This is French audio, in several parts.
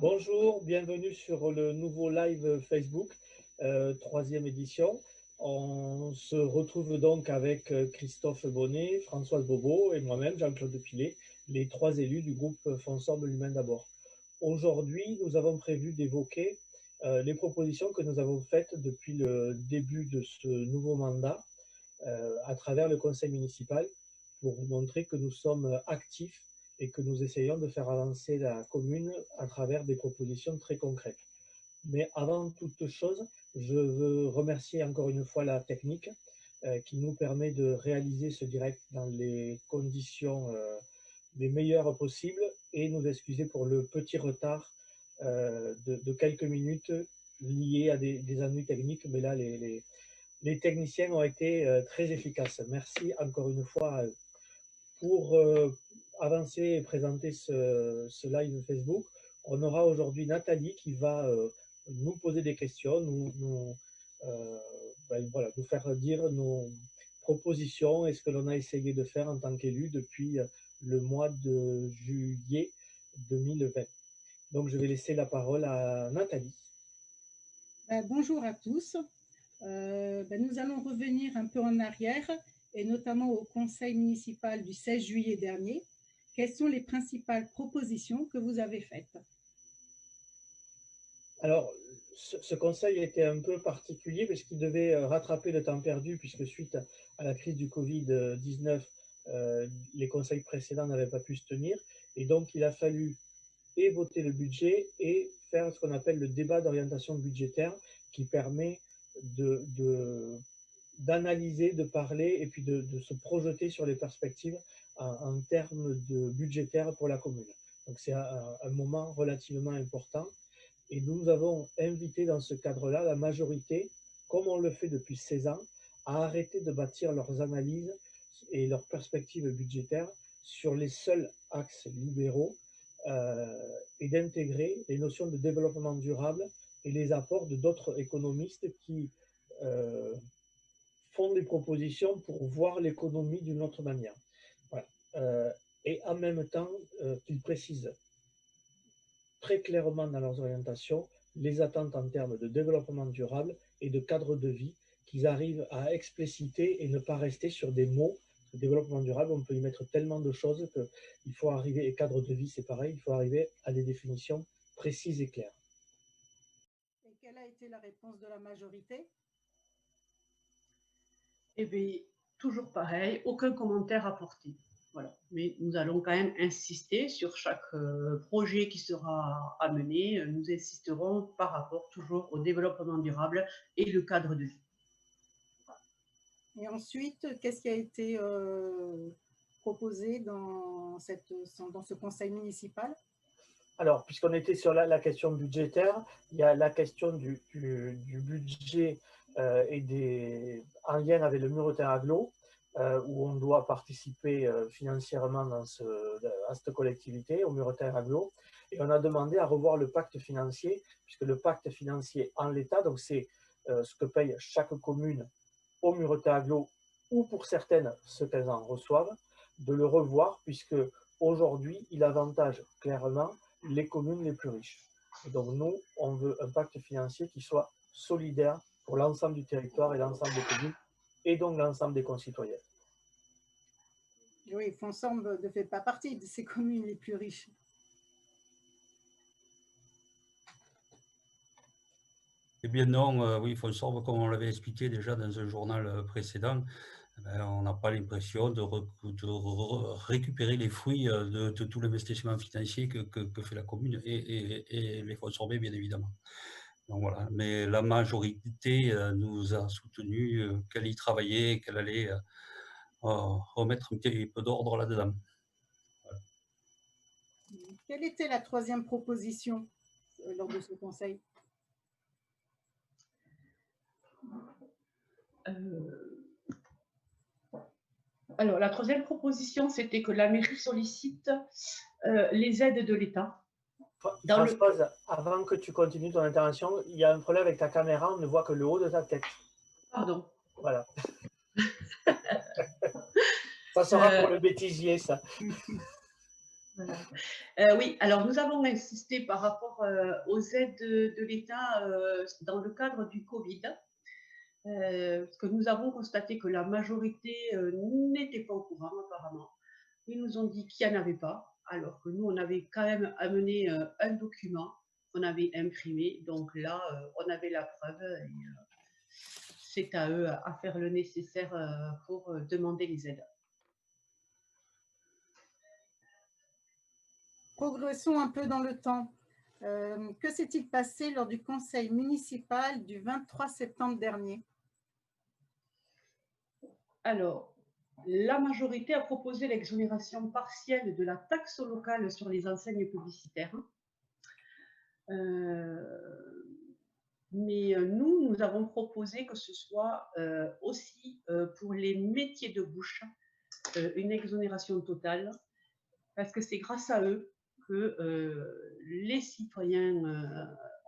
Bonjour, bienvenue sur le nouveau live Facebook, troisième édition. On se retrouve donc avec Christophe Bonnet, Françoise Bobo et moi-même, Jean-Claude Pilet, les trois élus du groupe Fonsorbe l'Humain d'abord. Aujourd'hui, nous avons prévu d'évoquer les propositions que nous avons faites depuis le début de ce nouveau mandat à travers le conseil municipal pour vous montrer que nous sommes actifs et que nous essayons de faire avancer la commune à travers des propositions très concrètes. Mais avant toute chose, je veux remercier encore une fois la technique qui nous permet de réaliser ce direct dans les conditions les meilleures possibles et nous excuser pour le petit retard de quelques minutes liés à des ennuis techniques. Mais là, les techniciens ont été très efficaces. Merci encore une fois à eux. Pour avancer et présenter ce live Facebook, on aura aujourd'hui Nathalie qui va nous poser des questions, voilà, nous faire dire nos propositions et ce que l'on a essayé de faire en tant qu'élu depuis le mois de juillet 2020. Donc je vais laisser la parole à Nathalie. Bonjour à tous. Nous allons revenir un peu en arrière et notamment au conseil municipal du 16 juillet dernier. Quelles sont les principales propositions que vous avez faites? Alors, ce conseil était un peu particulier parce qu'il devait rattraper le temps perdu puisque suite à la crise du Covid-19, les conseils précédents n'avaient pas pu se tenir et donc il a fallu et voter le budget et faire ce qu'on appelle le débat d'orientation budgétaire qui permet d'analyser, de parler et puis de se projeter sur les perspectives en termes de budgétaire pour la commune. Donc c'est un moment relativement important. Et nous avons invité dans ce cadre-là la majorité, comme on le fait depuis 16 ans, à arrêter de bâtir leurs analyses et leurs perspectives budgétaires sur les seuls axes libéraux et d'intégrer les notions de développement durable et les apports de d'autres économistes qui font des propositions pour voir l'économie d'une autre manière. Voilà. Et en même temps, qu'ils précisent très clairement dans leurs orientations les attentes en termes de développement durable et de cadre de vie, qu'ils arrivent à expliciter et ne pas rester sur des mots. Le développement durable, on peut y mettre tellement de choses qu'il faut arriver, et cadre de vie, c'est pareil, il faut arriver à des définitions précises et claires. Et quelle a été la réponse de la majorité? Eh bien, toujours pareil, aucun commentaire apporté. Voilà. Mais nous allons quand même insister sur chaque projet qui sera amené. Nous insisterons par rapport toujours au développement durable et le cadre de vie. Et ensuite, qu'est-ce qui a été proposé dans ce conseil municipal? Alors, puisqu'on était sur la question budgétaire, il y a la question du budget en lien avec le Muretin Agglo, où on doit participer financièrement à cette collectivité, au Muretin Agglo. Et on a demandé à revoir le pacte financier, puisque le pacte financier en l'état, donc c'est ce que paye chaque commune au Muretin Agglo, ou pour certaines, ce qu'elles en reçoivent, de le revoir, puisque aujourd'hui, il avantage clairement les communes les plus riches. Et donc nous, on veut un pacte financier qui soit solidaire pour l'ensemble du territoire et l'ensemble des communes, et donc l'ensemble des concitoyens. Oui, Fonsorbe ne fait pas partie de ces communes les plus riches. Eh bien non, oui, Fonsorbe, comme on l'avait expliqué déjà dans un journal précédent, on n'a pas l'impression de récupérer les fruits de tout l'investissement financier que fait la commune et les Fonsorbais, bien évidemment. Donc voilà, mais la majorité nous a soutenus qu'elle y travaillait, qu'elle allait remettre un petit peu d'ordre là-dedans. Voilà. Quelle était la troisième proposition lors de ce conseil? Alors, la troisième proposition, c'était que la mairie sollicite les aides de l'État. Françoise, avant que tu continues ton intervention, il y a un problème avec ta caméra, on ne voit que le haut de ta tête. Pardon. Voilà. Ça sera pour le bêtisier, ça. Voilà. Oui, alors nous avons insisté par rapport aux aides de l'État dans le cadre du Covid, parce que nous avons constaté que la majorité n'était pas au courant apparemment. Ils nous ont dit qu'il n'y en avait pas, alors que nous, on avait quand même amené un document qu'on avait imprimé. Donc là, on avait la preuve et c'est à eux à faire le nécessaire pour demander les aides. Progressons un peu dans le temps. Que s'est-il passé lors du conseil municipal du 23 septembre dernier? Alors, la majorité a proposé l'exonération partielle de la taxe locale sur les enseignes publicitaires. Mais nous avons proposé que ce soit aussi pour les métiers de bouche, une exonération totale, parce que c'est grâce à eux que les citoyens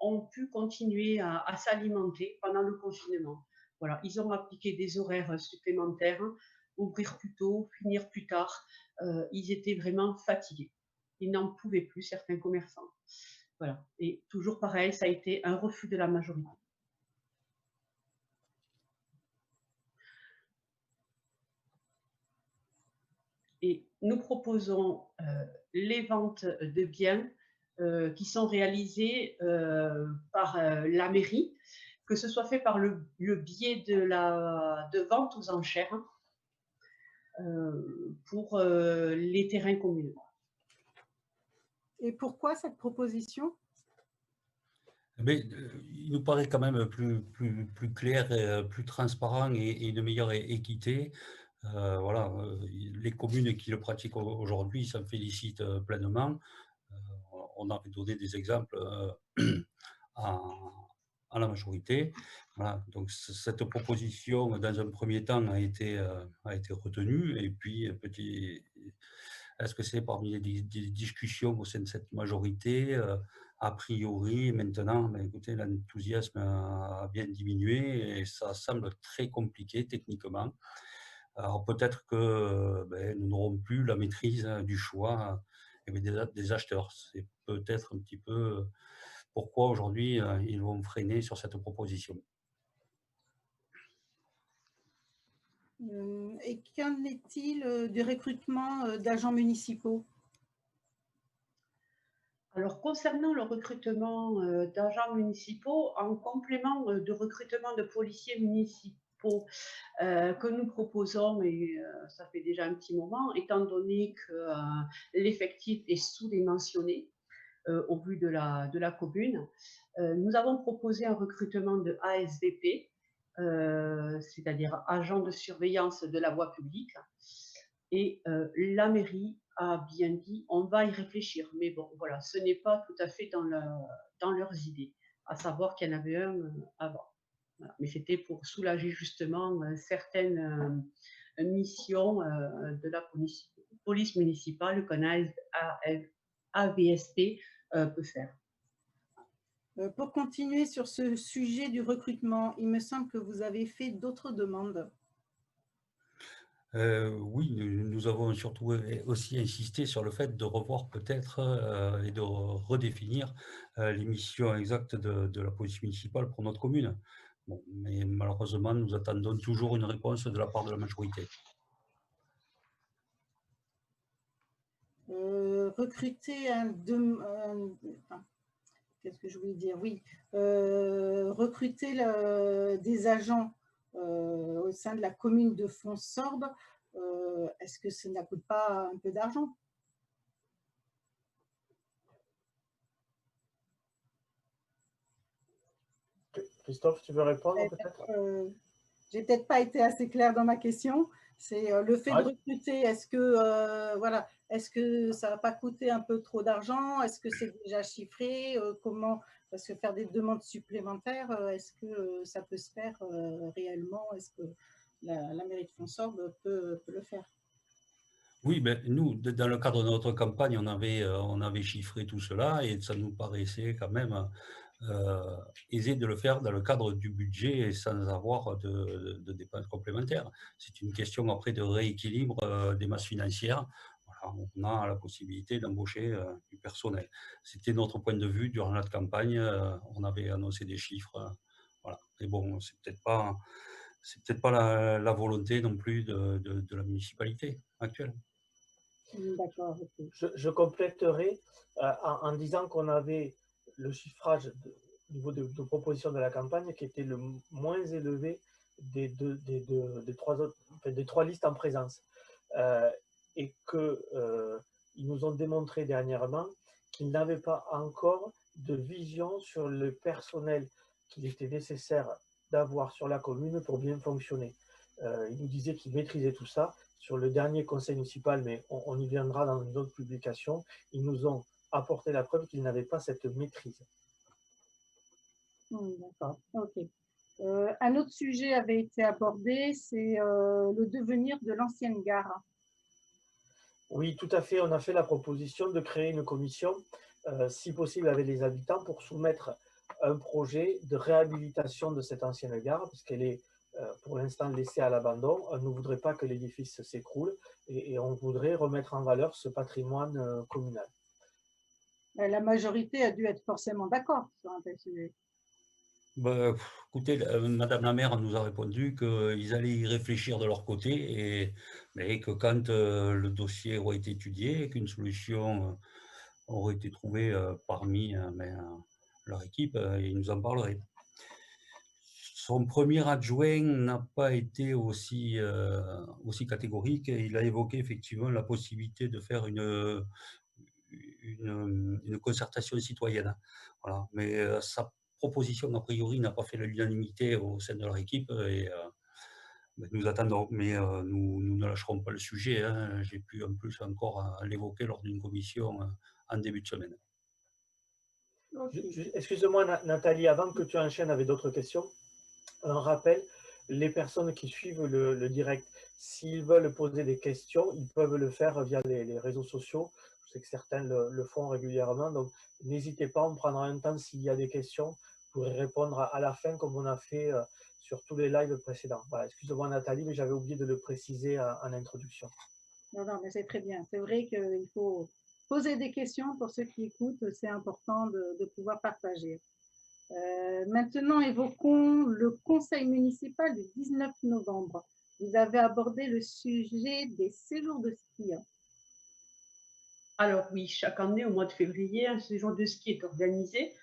ont pu continuer à s'alimenter pendant le confinement. Voilà, ils ont appliqué des horaires supplémentaires, ouvrir plus tôt, finir plus tard. Ils étaient vraiment fatigués. Ils n'en pouvaient plus, certains commerçants. Voilà. Et toujours pareil, ça a été un refus de la majorité. Et nous proposons les ventes de biens qui sont réalisées par la mairie, que ce soit fait par le biais de vente aux enchères pour les terrains communaux. Et pourquoi cette proposition? Mais il nous paraît quand même plus clair, plus transparent et une meilleure équité. Voilà, les communes qui le pratiquent aujourd'hui s'en félicitent pleinement. On avait donné des exemples à la majorité. Voilà, donc cette proposition, dans un premier temps, a été retenue. Et puis, est-ce que c'est parmi les discussions au sein de cette majorité a priori, maintenant, ben, écoutez, l'enthousiasme a bien diminué et ça semble très compliqué techniquement. Alors peut-être que ben, nous n'aurons plus la maîtrise du choix des acheteurs. C'est peut-être un petit peu pourquoi aujourd'hui ils vont freiner sur cette proposition. Et qu'en est-il du recrutement d'agents municipaux? Alors, concernant le recrutement d'agents municipaux, en complément de recrutement de policiers municipaux que nous proposons, et ça fait déjà un petit moment, étant donné que l'effectif est sous-dimensionné au vu de la commune, nous avons proposé un recrutement de ASVP, c'est-à-dire agent de surveillance de la voie publique, et la mairie a bien dit on va y réfléchir, mais bon voilà, ce n'est pas tout à fait dans leurs idées, à savoir qu'il y en avait un avant. Voilà. Mais c'était pour soulager justement certaines missions de la police municipale qu'un AVSP peut faire. Pour continuer sur ce sujet du recrutement, il me semble que vous avez fait d'autres demandes. Oui, nous avons surtout aussi insisté sur le fait de revoir peut-être et de redéfinir les missions exactes de la police municipale pour notre commune. Bon, mais malheureusement, nous attendons toujours une réponse de la part de la majorité. Recruter qu'est-ce que je voulais dire? Oui, recruter des agents au sein de la commune de Fonsorbe, est-ce que ça ne coûte pas un peu d'argent? Christophe, tu veux répondre peut-être? J'ai peut-être pas été assez claire dans ma question. C'est le fait de recruter. Est-ce que voilà, est-ce que ça va pas coûter un peu trop d'argent? Est-ce que c'est déjà chiffré? Comment? Parce que faire des demandes supplémentaires, est-ce que ça peut se faire réellement? Est-ce que la mairie de Fonsorbe peut le faire? Oui, ben, nous, dans le cadre de notre campagne, on avait chiffré tout cela et ça nous paraissait quand même aisé de le faire dans le cadre du budget et sans avoir de dépenses complémentaires. C'est une question après de rééquilibre des masses financières. Voilà, on a la possibilité d'embaucher du personnel. C'était notre point de vue durant la campagne. On avait annoncé des chiffres. Voilà. Mais bon, c'est peut-être pas la volonté non plus de la municipalité actuelle. D'accord, ok. Je compléterai en disant qu'on avait le chiffrage au niveau de propositions de la campagne qui était le moins élevé des trois listes en présence. Et qu'ils nous ont démontré dernièrement qu'ils n'avaient pas encore de vision sur le personnel qu'il était nécessaire d'avoir sur la commune pour bien fonctionner. Ils nous disaient qu'ils maîtrisaient tout ça. Sur le dernier conseil municipal, mais on y viendra dans une autre publication, ils nous ont apporté la preuve qu'ils n'avaient pas cette maîtrise. D'accord, ok. Un autre sujet avait été abordé, c'est le devenir de l'ancienne gare. Oui, tout à fait. On a fait la proposition de créer une commission, si possible avec les habitants, pour soumettre un projet de réhabilitation de cette ancienne gare, puisqu'elle est pour l'instant laissée à l'abandon. On ne voudrait pas que l'édifice s'écroule et on voudrait remettre en valeur ce patrimoine communal. La majorité a dû être forcément d'accord sur un tel sujet. Bah, écoutez, Madame la maire nous a répondu qu'ils allaient y réfléchir de leur côté, mais que quand le dossier aurait été étudié, qu'une solution aurait été trouvée parmi leur équipe, ils nous en parleraient. Son premier adjoint n'a pas été aussi catégorique. Il a évoqué effectivement la possibilité de faire une concertation citoyenne. Voilà. Mais sa proposition, a priori, n'a pas fait l'unanimité au sein de leur équipe. Nous attendons, mais nous ne lâcherons pas le sujet. Hein. J'ai pu en plus encore l'évoquer lors d'une commission en début de semaine. Okay. Excuse-moi Nathalie, avant que tu enchaînes avec d'autres questions, un rappel, les personnes qui suivent le direct, s'ils veulent poser des questions, ils peuvent le faire via les réseaux sociaux. Je sais que certains le font régulièrement, donc n'hésitez pas, on prendra un temps s'il y a des questions. Vous pourrez répondre à la fin comme on a fait sur tous les lives précédents. Voilà, excuse-moi Nathalie, mais j'avais oublié de le préciser en introduction. Non, mais c'est très bien. C'est vrai qu'il faut poser des questions pour ceux qui écoutent. C'est important de pouvoir partager. Maintenant, évoquons le conseil municipal du 19 novembre. Vous avez abordé le sujet des séjours de ski. Alors oui, chaque année, au mois de février, un séjour de ski est organisé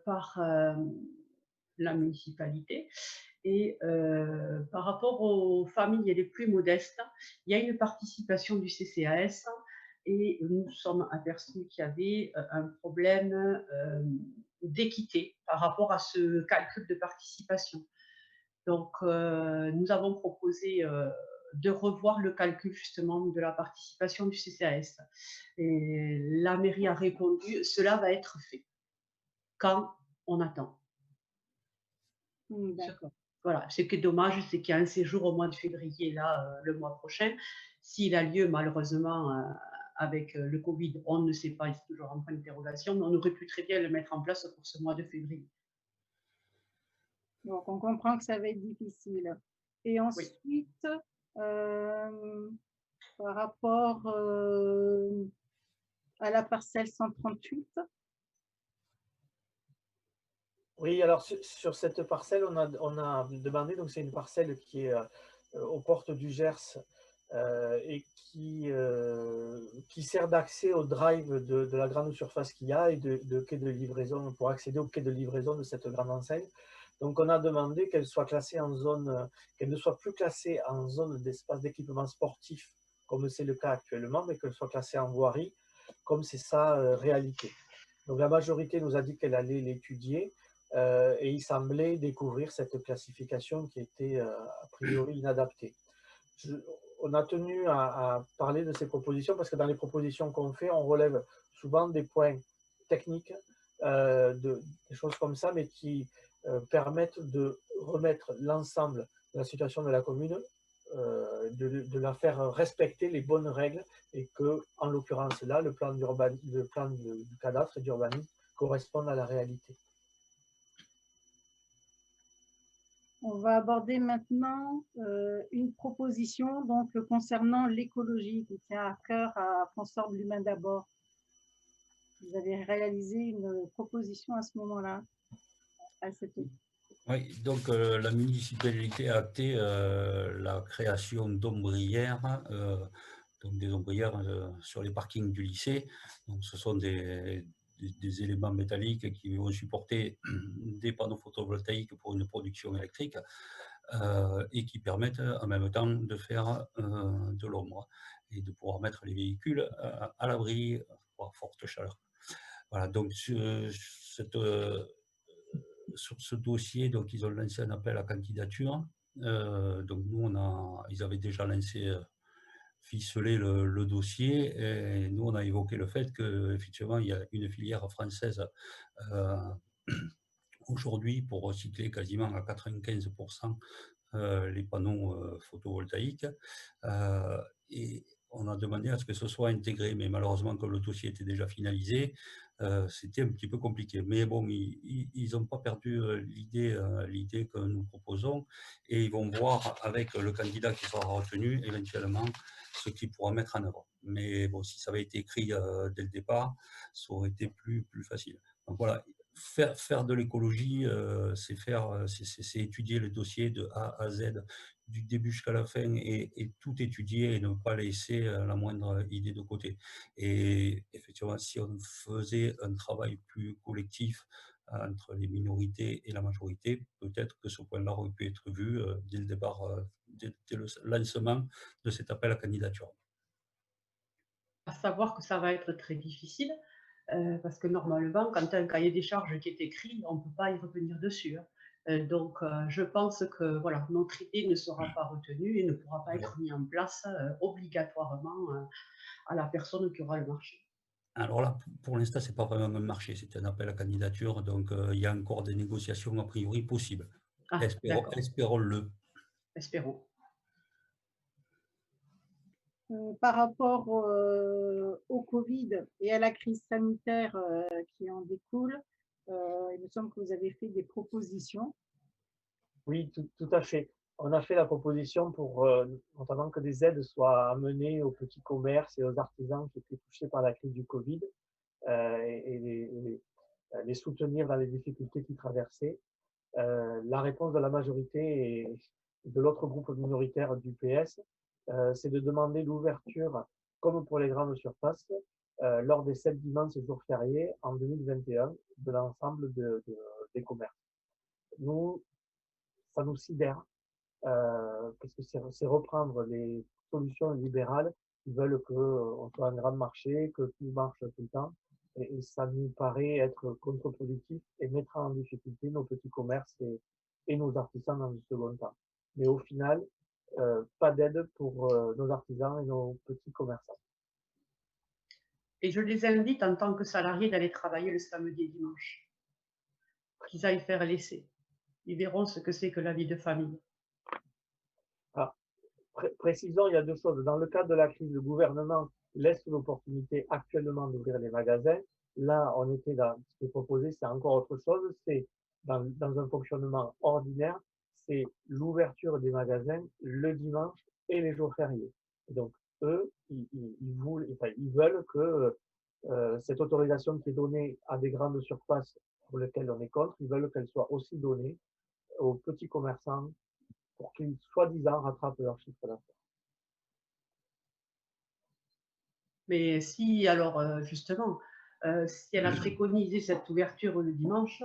par la municipalité. Et par rapport aux familles les plus modestes, il y a une participation du CCAS et nous nous sommes aperçus qu'il y avait un problème d'équité par rapport à ce calcul de participation. Donc, nous avons proposé de revoir le calcul justement de la participation du CCAS. Et la mairie a répondu, cela va être fait quand on attend. D'accord. Voilà, ce qui est dommage, c'est qu'il y a un séjour au mois de février, là, le mois prochain. S'il a lieu, malheureusement, avec le Covid, on ne sait pas, c'est toujours en point d'interrogation, mais on aurait pu très bien le mettre en place pour ce mois de février. Donc, on comprend que ça va être difficile. Et ensuite, oui. Par rapport à la parcelle 138. Oui, alors sur cette parcelle, on a demandé, donc c'est une parcelle qui est aux portes du Gers et qui sert d'accès au drive de la grande surface qu'il y a et de quai de livraison, pour accéder au quai de livraison de cette grande enseigne. Donc on a demandé qu'elle soit classée en zone, qu'elle ne soit plus classée en zone d'espace d'équipement sportif, comme c'est le cas actuellement, mais qu'elle soit classée en voirie, comme c'est sa réalité. Donc la majorité nous a dit qu'elle allait l'étudier. Et il semblait découvrir cette classification qui était a priori inadaptée. On a tenu à parler de ces propositions parce que dans les propositions qu'on fait, on relève souvent des points techniques, des choses comme ça, mais qui permettent de remettre l'ensemble de la situation de la commune, de la faire respecter les bonnes règles et que, en l'occurrence là, le plan du cadastre et d'urbanisme correspondent à la réalité. On va aborder maintenant une proposition donc, concernant l'écologie qui tient à cœur à François Blumen d'abord. Vous avez réalisé une proposition à ce moment-là, à cette époque. Oui, donc la municipalité a acté la création d'ombrières, donc des ombrières sur les parkings du lycée. Donc ce sont des éléments métalliques qui vont supporter des panneaux photovoltaïques pour une production électrique et qui permettent en même temps de faire de l'ombre et de pouvoir mettre les véhicules à l'abri pour forte chaleur. Voilà, donc sur ce dossier, donc ils ont lancé un appel à candidature. Donc nous, ils avaient déjà lancé, ficelé le dossier, et nous, on a évoqué le fait qu'effectivement, il y a une filière française aujourd'hui pour recycler quasiment à 95% les panneaux photovoltaïques. Et on a demandé à ce que ce soit intégré, mais malheureusement, comme le dossier était déjà finalisé, c'était un petit peu compliqué. Mais bon, ils n'ont pas perdu l'idée que nous proposons, et ils vont voir avec le candidat qui sera retenu, éventuellement, ce qu'il pourra mettre en œuvre. Mais bon, si ça avait été écrit dès le départ, ça aurait été plus facile. Donc voilà, faire de l'écologie, c'est étudier le dossier de A à Z, du début jusqu'à la fin, et tout étudier et ne pas laisser la moindre idée de côté. Et effectivement, si on faisait un travail plus collectif entre les minorités et la majorité, peut-être que ce point-là aurait pu être vu dès le départ, dès le lancement de cet appel à candidature. À savoir que ça va être très difficile, parce que normalement, quand tu as un cahier des charges qui est écrit, on ne peut pas y revenir dessus. Donc, je pense que voilà, notre idée ne sera pas retenue et ne pourra pas être mise en place obligatoirement à la personne qui aura le marché. Alors là, pour l'instant, ce n'est pas vraiment un marché, c'est un appel à candidature, donc il y a encore des négociations a priori possibles. Ah, Espérons-le. Espérons. Par rapport au Covid et à la crise sanitaire qui en découle, il me semble que vous avez fait des propositions. Oui, tout à fait. On a fait la proposition pour notamment que des aides soient amenées aux petits commerces et aux artisans qui étaient touchés par la crise du Covid et les soutenir dans les difficultés qu'ils traversaient. La réponse de la majorité et de l'autre groupe minoritaire du PS, c'est de demander l'ouverture, comme pour les grandes surfaces, lors des 7 dimanches et jours fériés en 2021 de l'ensemble des commerces. Nous, ça nous sidère, parce que c'est reprendre les solutions libérales qui veulent qu'on soit un grand marché, que tout marche tout le temps. Et ça nous paraît être contre-productif et mettre en difficulté nos petits commerces et nos artisans dans un second temps. Mais au final, pas d'aide pour nos artisans et nos petits commerçants. Et je les invite en tant que salariés d'aller travailler le samedi et dimanche. Qu'ils aillent faire l'essai. Ils verront ce que c'est que la vie de famille. Ah, précisons, il y a deux choses. Dans le cadre de la crise, le gouvernement laisse l'opportunité actuellement d'ouvrir les magasins. Là, on était dans ce qui est proposé, c'est encore autre chose. C'est dans un fonctionnement ordinaire, c'est l'ouverture des magasins le dimanche et les jours fériés. Et donc, eux, ils veulent que cette autorisation qui est donnée à des grandes surfaces pour lesquelles on est contre, ils veulent qu'elle soit aussi donnée aux petits commerçants pour qu'ils, soi-disant, rattrapent leur chiffre d'affaires. Mais si, alors justement, si elle a préconisé cette ouverture le dimanche,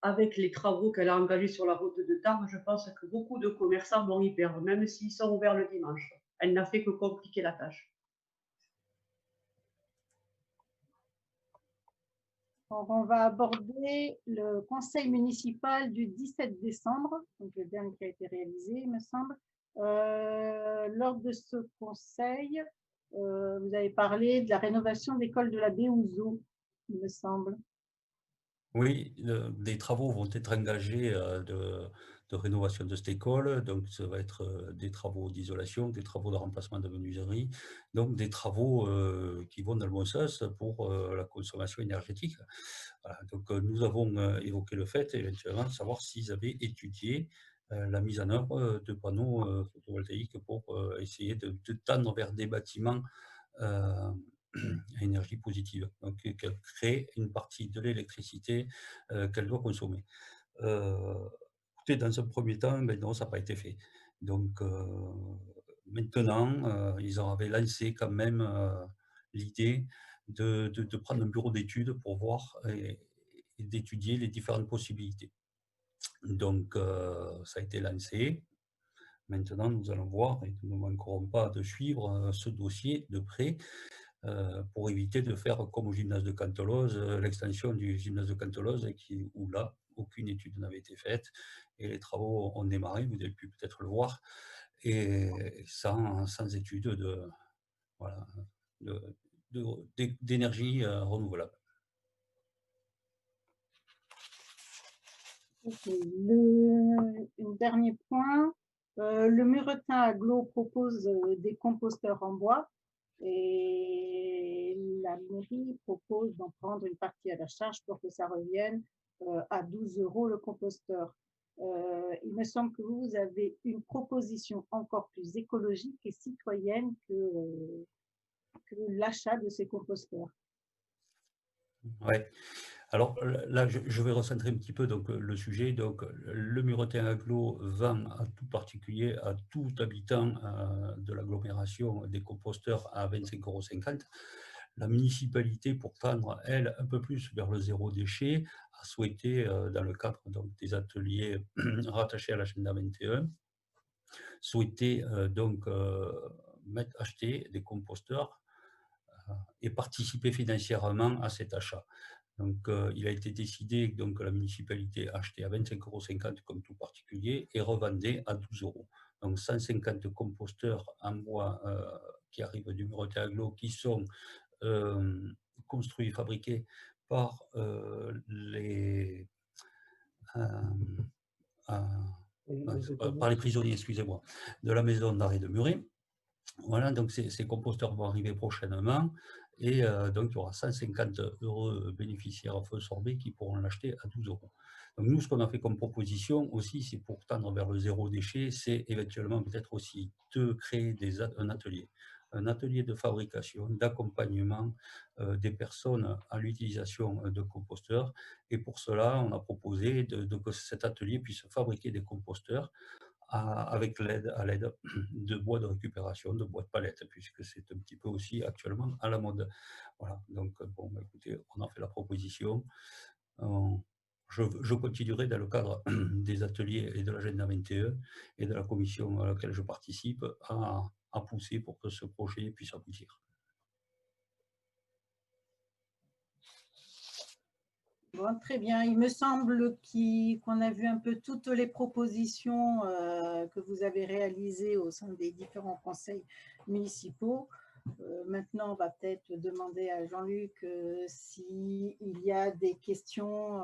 avec les travaux qu'elle a engagés sur la route de Tarbes, je pense que beaucoup de commerçants vont y perdre, même s'ils sont ouverts le dimanche. Elle n'a fait que compliquer la tâche. Donc, on va aborder le conseil municipal du 17 décembre, donc le dernier qui a été réalisé, il me semble. Lors de ce conseil, vous avez parlé de la rénovation de l'école de la Béouzo, il me semble. Oui, des travaux vont être engagés de rénovation de cette école. Donc, ça va être des travaux d'isolation, des travaux de remplacement de menuiserie, donc des travaux qui vont dans le bon sens pour la consommation énergétique. Voilà, donc, nous avons évoqué le fait, éventuellement, de savoir s'ils avaient étudié la mise en œuvre de panneaux photovoltaïques pour essayer de tendre vers des bâtiments à énergie positive, donc qu'elle crée une partie de l'électricité qu'elle doit consommer. Écoutez, dans un premier temps, ben non, ça n'a pas été fait. Donc maintenant, ils en avaient lancé quand même l'idée de prendre un bureau d'études pour voir et d'étudier les différentes possibilités. Donc ça a été lancé. Maintenant, nous allons voir, et nous ne manquerons pas de suivre ce dossier de près pour éviter de faire comme au gymnase de Cantelose, l'extension du gymnase de Cantelose, où là, aucune étude n'avait été faite et les travaux ont démarré, vous avez pu peut-être le voir, et sans étude voilà, d'énergie renouvelable. Okay. Un dernier point, le Muretin Aglo propose des composteurs en bois et la mairie propose d'en prendre une partie à la charge pour que ça revienne à 12 € le composteur. Il me semble que vous avez une proposition encore plus écologique et citoyenne que l'achat de ces composteurs. Ouais. Alors là, je vais recentrer un petit peu donc, le sujet. Donc, le Muretin Agglo vend à tout particulier, à tout habitant de l'agglomération des composteurs à 25,50 €. La municipalité, pour tendre, elle, un peu plus vers le zéro déchet, a souhaité, dans le cadre donc, des ateliers rattachés à l'agenda 21, souhaiter donc acheter des composteurs et participer financièrement à cet achat. Donc, il a été décidé donc, que la municipalité achetait à 25,50 € comme tout particulier et revendait à 12 €. Donc, 150 composteurs en bois qui arrivent du Muretin Agglo, qui sont construits, fabriqués par les prisonniers, excusez-moi, de la maison d'arrêt de Muret. Voilà, donc ces composteurs vont arriver prochainement et donc il y aura 150 heureux bénéficiaires à feu sorbet qui pourront l'acheter à 12 €. Donc nous, ce qu'on a fait comme proposition aussi, c'est pour tendre vers le zéro déchet, c'est éventuellement peut-être aussi de créer un atelier de fabrication, d'accompagnement des personnes à l'utilisation de composteurs. Et pour cela, on a proposé que cet atelier puisse fabriquer des composteurs avec à l'aide de bois de récupération, de bois de palette, puisque c'est un petit peu aussi actuellement à la mode. Voilà, donc bon, bah, écoutez, on a fait la proposition. Je continuerai dans le cadre des ateliers et de l'agenda 21 et de la commission à laquelle je participe à pousser pour que ce projet puisse aboutir. Bon, très bien. Il me semble qu'on a vu un peu toutes les propositions que vous avez réalisées au sein des différents conseils municipaux. Maintenant, on va peut-être demander à Jean-Luc s'il y a des questions,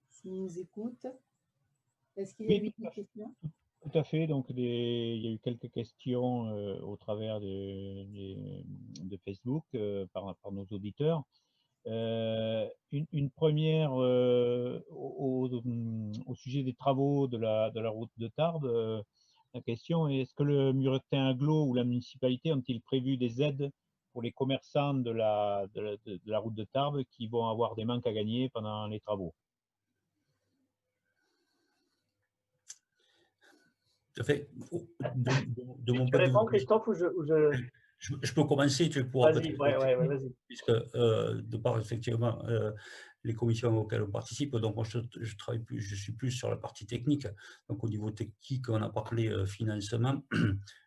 s'il nous écoute. Est-ce qu'il y a eu des questions? Tout à fait. Donc, il y a eu quelques questions au travers de Facebook par nos auditeurs. Une première au sujet des travaux de la route de Tarbes. La question est: est-ce que le Muretin Agglo ou la municipalité ont-ils prévu des aides pour les commerçants de la route de Tarbes qui vont avoir des manques à gagner pendant les travaux? Tout à fait. De mon Tu point de réponds, vue, Christophe, ou je... je peux commencer, tu pourras Vas-y, peut-être ouais, continuer, vas-y. puisque de par effectivement les commissions auxquelles on participe, donc moi je travaille plus, je suis plus sur la partie technique. Donc au niveau technique, on a parlé financement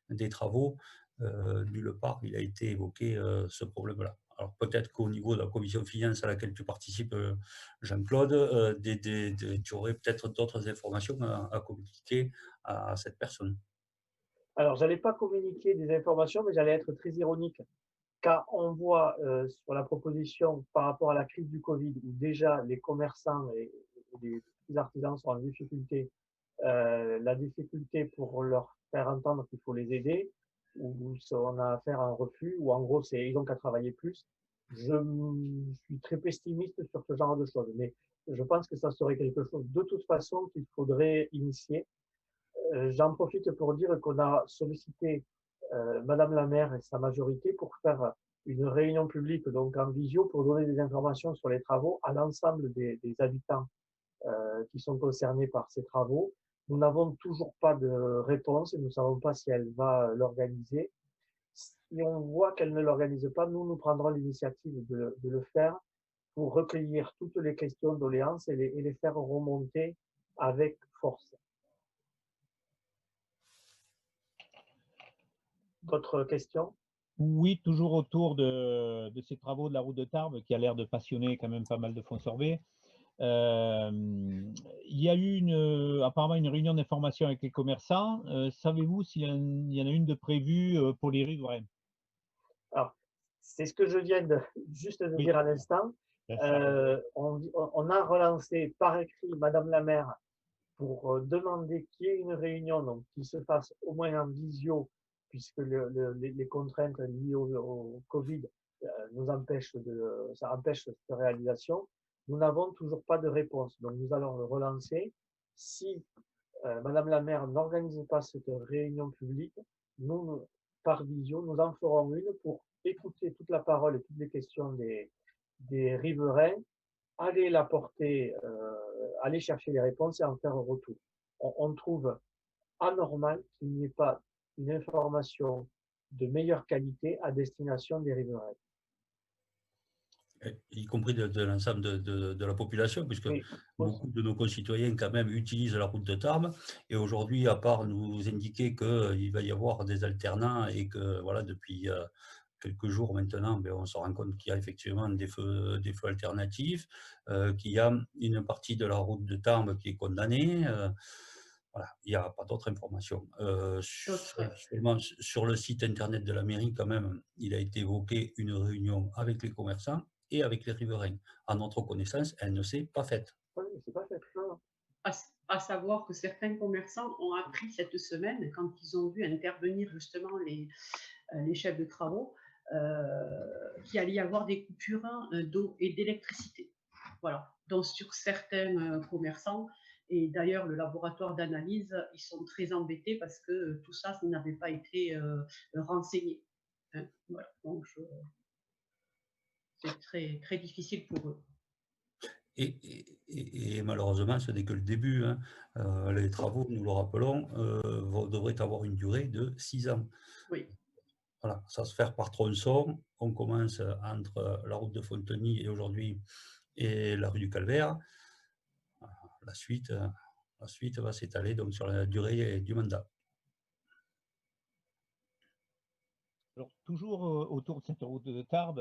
des travaux. Nulle part il a été évoqué ce problème-là. Alors peut-être qu'au niveau de la commission finance à laquelle tu participes, Jean-Claude, tu aurais peut-être d'autres informations à communiquer à cette personne. Alors, j'allais pas communiquer des informations, mais j'allais être très ironique. quand on voit sur la proposition par rapport à la crise du Covid, où déjà les commerçants et les petits artisans sont en difficulté, la difficulté pour leur faire entendre qu'il faut les aider, ou on a affaire à un refus, ou en gros, ils ont qu'à travailler plus. Je suis très pessimiste sur ce genre de choses, mais je pense que ça serait quelque chose de toute façon qu'il faudrait initier. J'en profite pour dire qu'on a sollicité Madame la maire et sa majorité pour faire une réunion publique, donc en visio, pour donner des informations sur les travaux à l'ensemble des habitants qui sont concernés par ces travaux. Nous n'avons toujours pas de réponse et nous ne savons pas si elle va l'organiser. Si on voit qu'elle ne l'organise pas, nous prendrons l'initiative de le faire pour recueillir toutes les questions, doléances et les faire remonter avec force. D'autres questions? Oui, toujours autour de ces travaux de la route de Tarbes, qui a l'air de passionner quand même pas mal de Fonds-Sorbet. Il y a eu apparemment une réunion d'information avec les commerçants. Savez-vous s'il y en a une de prévue pour les riverains? Alors, c'est ce que je viens juste de dire à l'instant. On a relancé par écrit Madame la maire pour demander qu'il y ait une réunion, donc qui se fasse au moins en visio, puisque les contraintes liées au Covid nous empêchent ça empêche cette réalisation. Nous n'avons toujours pas de réponse, donc nous allons le relancer. Si Madame la maire n'organise pas cette réunion publique, nous, par visio, nous en ferons une pour écouter toute la parole et toutes les questions des riverains, aller la porter, aller chercher les réponses et en faire un retour. On trouve anormal qu'il n'y ait pas une information de meilleure qualité à destination des riverains. Y compris de l'ensemble de la population, puisque Oui, beaucoup de nos concitoyens quand même utilisent la route de Tarbes. Et aujourd'hui, à part nous indiquer qu'il va y avoir des alternants et que voilà, depuis quelques jours maintenant, ben, on se rend compte qu'il y a effectivement des feux alternatifs, qu'il y a une partie de la route de Tarbes qui est condamnée. Voilà, il n'y a pas d'autres informations. Seulement sur le site internet de la mairie, quand même, il a été évoqué une réunion avec les commerçants et avec les riverains. À notre connaissance, elle ne s'est pas faite. Oui, c'est pas fait. Non. À savoir que certains commerçants ont appris cette semaine, quand ils ont vu intervenir justement les chefs de travaux, qu'il allait y avoir des coupures d'eau et d'électricité. Voilà. Donc sur certains commerçants, et d'ailleurs le laboratoire d'analyse, ils sont très embêtés parce que tout ça n'avait pas été renseigné. Hein, voilà. Donc c'est très, très difficile pour eux. Et malheureusement, ce n'est que le début. Hein. Les travaux, nous le rappelons, devraient avoir une durée de 6 ans. Oui. Voilà, ça va se faire par tronçon. On commence entre la route de Fontenay et aujourd'hui et la rue du Calvaire. La suite va s'étaler donc sur la durée du mandat. Alors, toujours autour de cette route de Tarbes,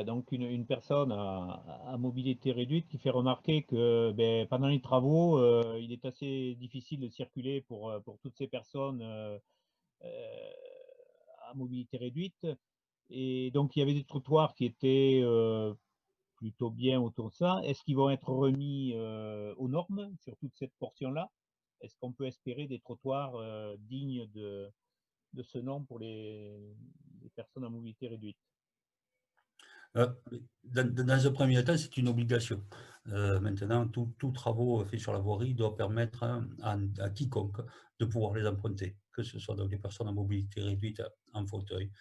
donc une personne à mobilité réduite qui fait remarquer que pendant les travaux, il est assez difficile de circuler pour toutes ces personnes à mobilité réduite. Et donc, il y avait des trottoirs qui étaient plutôt bien autour de ça. Est-ce qu'ils vont être remis aux normes sur toute cette portion-là? Est-ce qu'on peut espérer des trottoirs dignes de ce nom pour les personnes à mobilité réduite? Dans un premier temps, c'est une obligation. Maintenant, tout travaux faits sur la voirie doit permettre à quiconque de pouvoir les emprunter, que ce soit donc les personnes à mobilité réduite en fauteuil,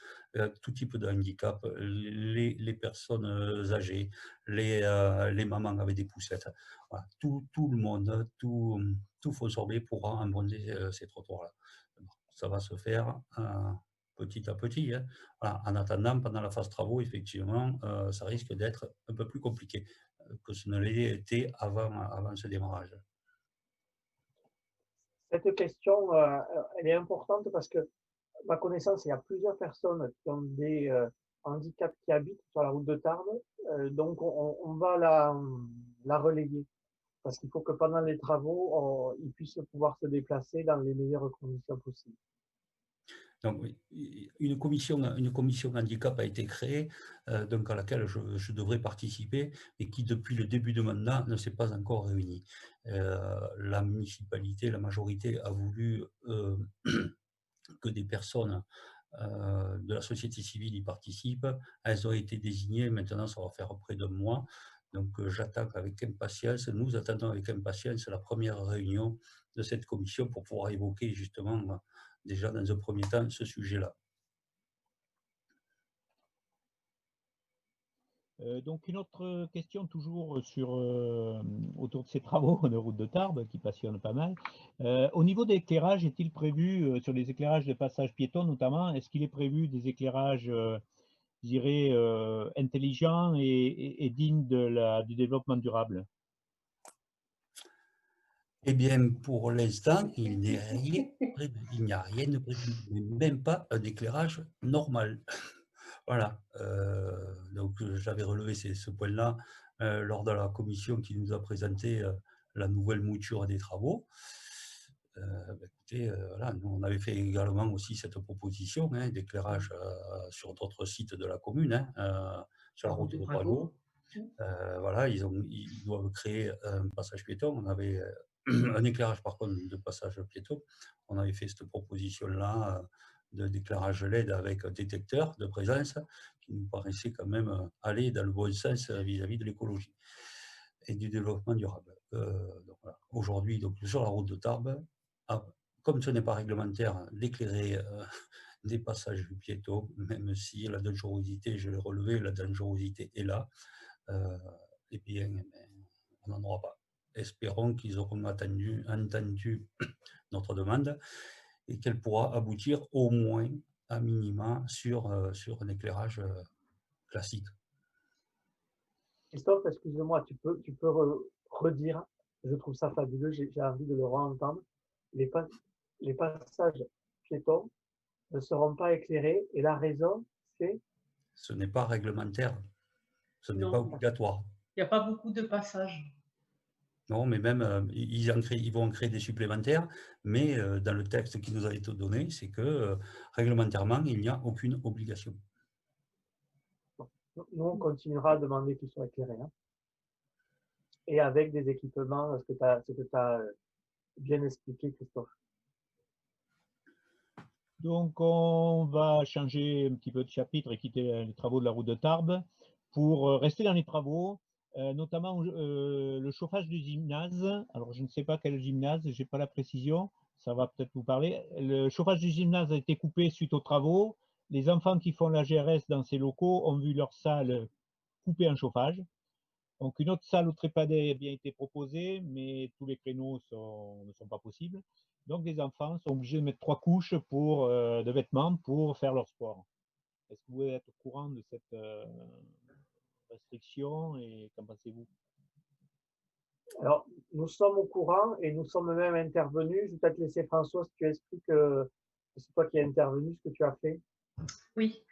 tout type de handicap, les personnes âgées, les mamans avec des poussettes. Voilà, tout le monde, tout Fonds-Sorbet pourra emprunter ces trottoirs-là. Ça va se faire petit à petit. Hein. Voilà. En attendant, pendant la phase travaux, effectivement, ça risque d'être un peu plus compliqué que ce ne l'ait été avant ce démarrage. Cette question, elle est importante parce que, à ma connaissance, il y a plusieurs personnes qui ont des handicaps qui habitent sur la route de Tarbes. Donc, on va la relayer parce qu'il faut que pendant les travaux, ils puissent pouvoir se déplacer dans les meilleures conditions possibles. Donc, une commission handicap a été créée, donc à laquelle je devrais participer, et qui, depuis le début de mandat, ne s'est pas encore réunie. La municipalité, la majorité a voulu que des personnes de la société civile y participent. Elles ont été désignées, maintenant ça va faire près d'un mois. Donc j'attends avec impatience, nous attendons avec impatience la première réunion de cette commission pour pouvoir évoquer justement déjà dans un premier temps ce sujet-là. Donc une autre question toujours sur, autour de ces travaux de route de Tarbes qui passionnent pas mal. Au niveau de l'éclairage, est-il prévu, sur les éclairages de passage piéton notamment, est-ce qu'il est prévu des éclairages, je dirais, intelligents et dignes du développement durable? Eh bien, pour l'instant, il n'y a rien de prévu, même pas un éclairage normal. Voilà, donc j'avais relevé ce point-là lors de la commission qui nous a présenté la nouvelle mouture des travaux. Écoutez, voilà, nous, on avait fait également aussi cette proposition d'éclairage sur d'autres sites de la commune, sur la route de Brago. Voilà, ils doivent créer un passage piéton. On avait un éclairage par contre de passage piéton. On avait fait cette proposition-là d'éclairage LED avec un détecteur de présence qui nous paraissait quand même aller dans le bon sens vis-à-vis de l'écologie et du développement durable. Donc voilà. Aujourd'hui, donc, sur la route de Tarbes, comme ce n'est pas réglementaire d'éclairer des passages piétons, même si la dangerosité, je l'ai relevé, la dangerosité est là, eh bien, on n'en aura pas. Espérons qu'ils auront entendu notre demande et qu'elle pourra aboutir au moins, à minima, sur un éclairage classique. Christophe, excuse-moi, tu peux redire, je trouve ça fabuleux, j'ai envie de le re-entendre. Les passages piétons ne seront pas éclairés et la raison, c'est? Ce n'est pas réglementaire, ce n'est Non. pas obligatoire. Il n'y a pas beaucoup de passages. Non, mais même, ils vont en créer des supplémentaires, mais dans le texte qui nous a été donné, c'est que réglementairement, il n'y a aucune obligation. Nous, on continuera à demander qu'ils soient éclairés. Hein. Et avec des équipements, ce que tu as bien expliqué, Christophe. Donc on va changer un petit peu de chapitre et quitter les travaux de la route de Tarbes pour rester dans les travaux, notamment le chauffage du gymnase. Alors je ne sais pas quel gymnase, je n'ai pas la précision, ça va peut-être vous parler. Le chauffage du gymnase a été coupé suite aux travaux. Les enfants qui font la GRS dans ces locaux ont vu leur salle couper un chauffage. Donc une autre salle au trépadé a bien été proposée, mais tous les créneaux ne sont pas possibles. Donc les enfants sont obligés de mettre 3 couches de vêtements pour faire leur sport. Est-ce que vous êtes au courant de cette restriction et qu'en pensez-vous? Alors, nous sommes au courant et nous sommes même intervenus. Je vais peut-être laisser François si tu expliques que c'est toi qui es intervenu, ce que tu as fait. Oui,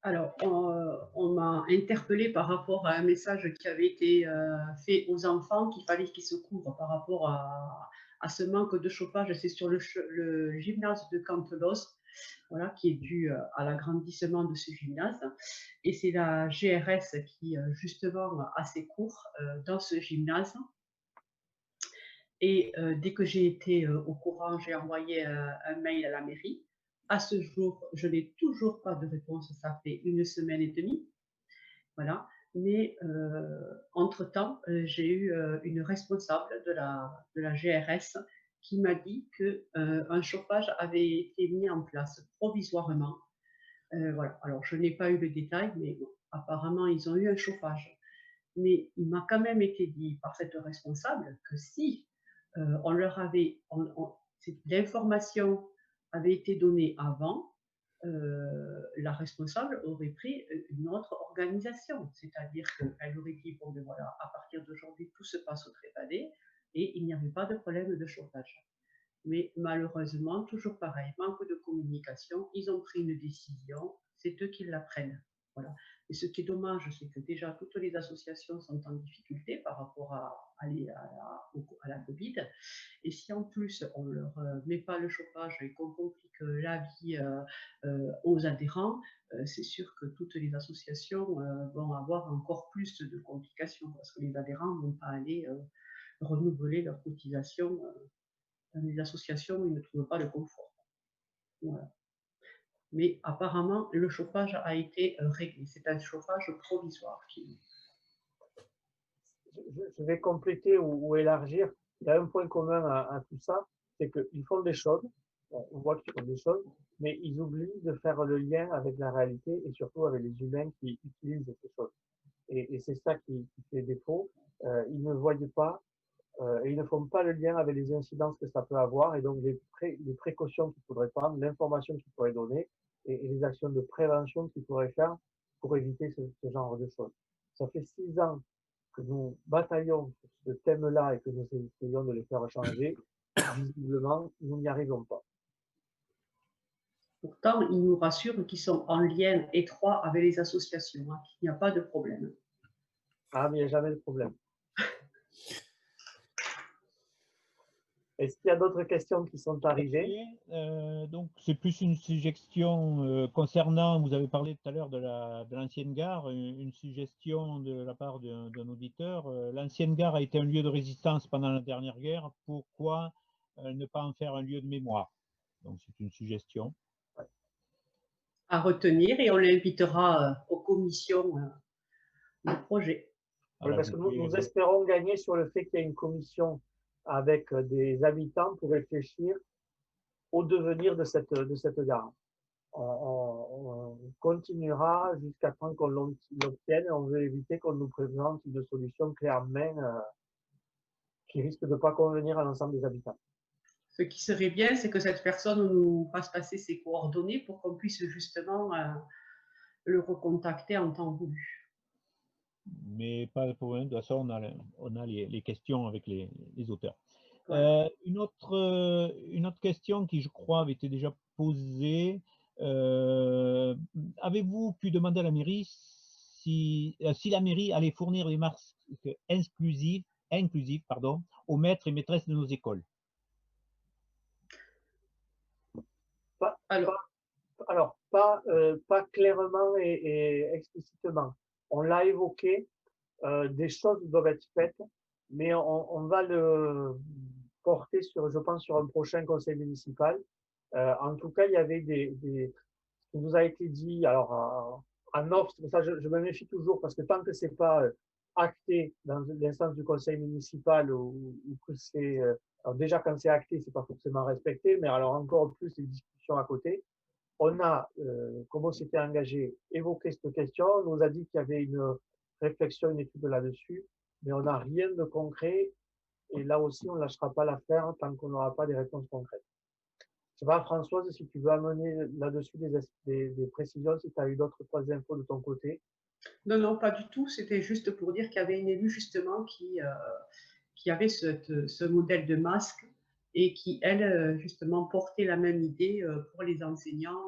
alors on m'a interpellé par rapport à un message qui avait été fait aux enfants qu'il fallait qu'ils se couvrent par rapport à ce manque de chauffage. C'est sur le gymnase de Campelos, voilà, qui est dû à l'agrandissement de ce gymnase. Et c'est la GRS qui, justement, a ses cours dans ce gymnase. Et dès que j'ai été au courant, j'ai envoyé un mail à la mairie. À ce jour, je n'ai toujours pas de réponse, ça fait 1 semaine et demie. Voilà. Mais entre-temps, j'ai eu une responsable de la GRS qui m'a dit qu'un chauffage avait été mis en place provisoirement. Voilà. Alors, je n'ai pas eu le détail, mais bon, apparemment, ils ont eu un chauffage. Mais il m'a quand même été dit par cette responsable que si on leur avait, l'information avait été donnée avant, la responsable aurait pris une autre organisation, c'est-à-dire qu'elle aurait dit bon, ben voilà, à partir d'aujourd'hui, tout se passe au trépadé et il n'y avait pas de problème de chauffage. Mais malheureusement, toujours pareil, manque de communication, ils ont pris une décision, c'est eux qui la prennent. Voilà. Et ce qui est dommage, c'est que déjà toutes les associations sont en difficulté par rapport à la Covid. Et si en plus on ne leur met pas le chauffage et qu'on complique la vie aux adhérents, c'est sûr que toutes les associations vont avoir encore plus de complications parce que les adhérents ne vont pas aller renouveler leur cotisation dans les associations où ils ne trouvent pas le confort. Voilà. Mais apparemment, le chauffage a été réglé. C'est un chauffage provisoire. Je vais compléter ou élargir. Il y a un point commun à tout ça, c'est qu'ils font des choses, on voit qu'ils font des choses, mais ils oublient de faire le lien avec la réalité et surtout avec les humains qui utilisent ces choses. Et c'est ça qui fait défaut. Ils ne voient pas et ils ne font pas le lien avec les incidences que ça peut avoir et donc les précautions qu'il faudrait prendre, l'information qu'il faudrait donner et les actions de prévention qu'il faudrait faire pour éviter ce genre de choses. Ça fait 6 ans que nous bataillons sur ce thème-là et que nous essayons de les faire changer. Visiblement, nous n'y arrivons pas. Pourtant, ils nous rassurent qu'ils sont en lien étroit avec les associations, hein, qu'il n'y a pas de problème. Ah, mais il n'y a jamais de problème. Est-ce qu'il y a d'autres questions qui sont arrivées? Donc, c'est plus une suggestion concernant, vous avez parlé tout à l'heure de l'ancienne gare, une suggestion de la part d'un auditeur. L'ancienne gare a été un lieu de résistance pendant la dernière guerre. Pourquoi ne pas en faire un lieu de mémoire? Donc, c'est une suggestion. À retenir et on l'invitera aux commissions du projet. Oui, parce que nous espérons gagner sur le fait qu'il y ait une commission avec des habitants pour réfléchir au devenir de cette gare. On continuera jusqu'à temps qu'on l'obtienne. On veut éviter qu'on nous présente une solution clé en main qui risque de ne pas convenir à l'ensemble des habitants. Ce qui serait bien, c'est que cette personne nous fasse passer ses coordonnées pour qu'on puisse justement le recontacter en temps voulu. Mais pas de problème, de toute façon, on a les questions avec les auteurs. Voilà. Une autre question qui, je crois, avait été déjà posée. Avez-vous pu demander à la mairie si la mairie allait fournir des masques inclusifs aux maîtres et maîtresses de nos écoles? Pas clairement et explicitement. On l'a évoqué, des choses doivent être faites, mais on va le porter je pense, sur un prochain conseil municipal. En tout cas, il y avait ce qui nous a été dit, alors en off, c'est pour ça que je me méfie toujours, parce que tant que c'est pas acté dans l'instance du conseil municipal ou que c'est, alors déjà quand c'est acté, c'est pas forcément respecté, mais alors encore plus les discussions à côté. On a, comme on s'était engagé, évoqué cette question. On nous a dit qu'il y avait une réflexion, une étude là-dessus, mais on n'a rien de concret. Et là aussi, on ne lâchera pas l'affaire tant qu'on n'aura pas des réponses concrètes. Je sais pas, Françoise, si tu veux amener là-dessus des précisions, si tu as eu d'autres infos de ton côté. Non, pas du tout. C'était juste pour dire qu'il y avait une élue justement qui avait ce modèle de masque et qui, elle, justement, portait la même idée pour les enseignants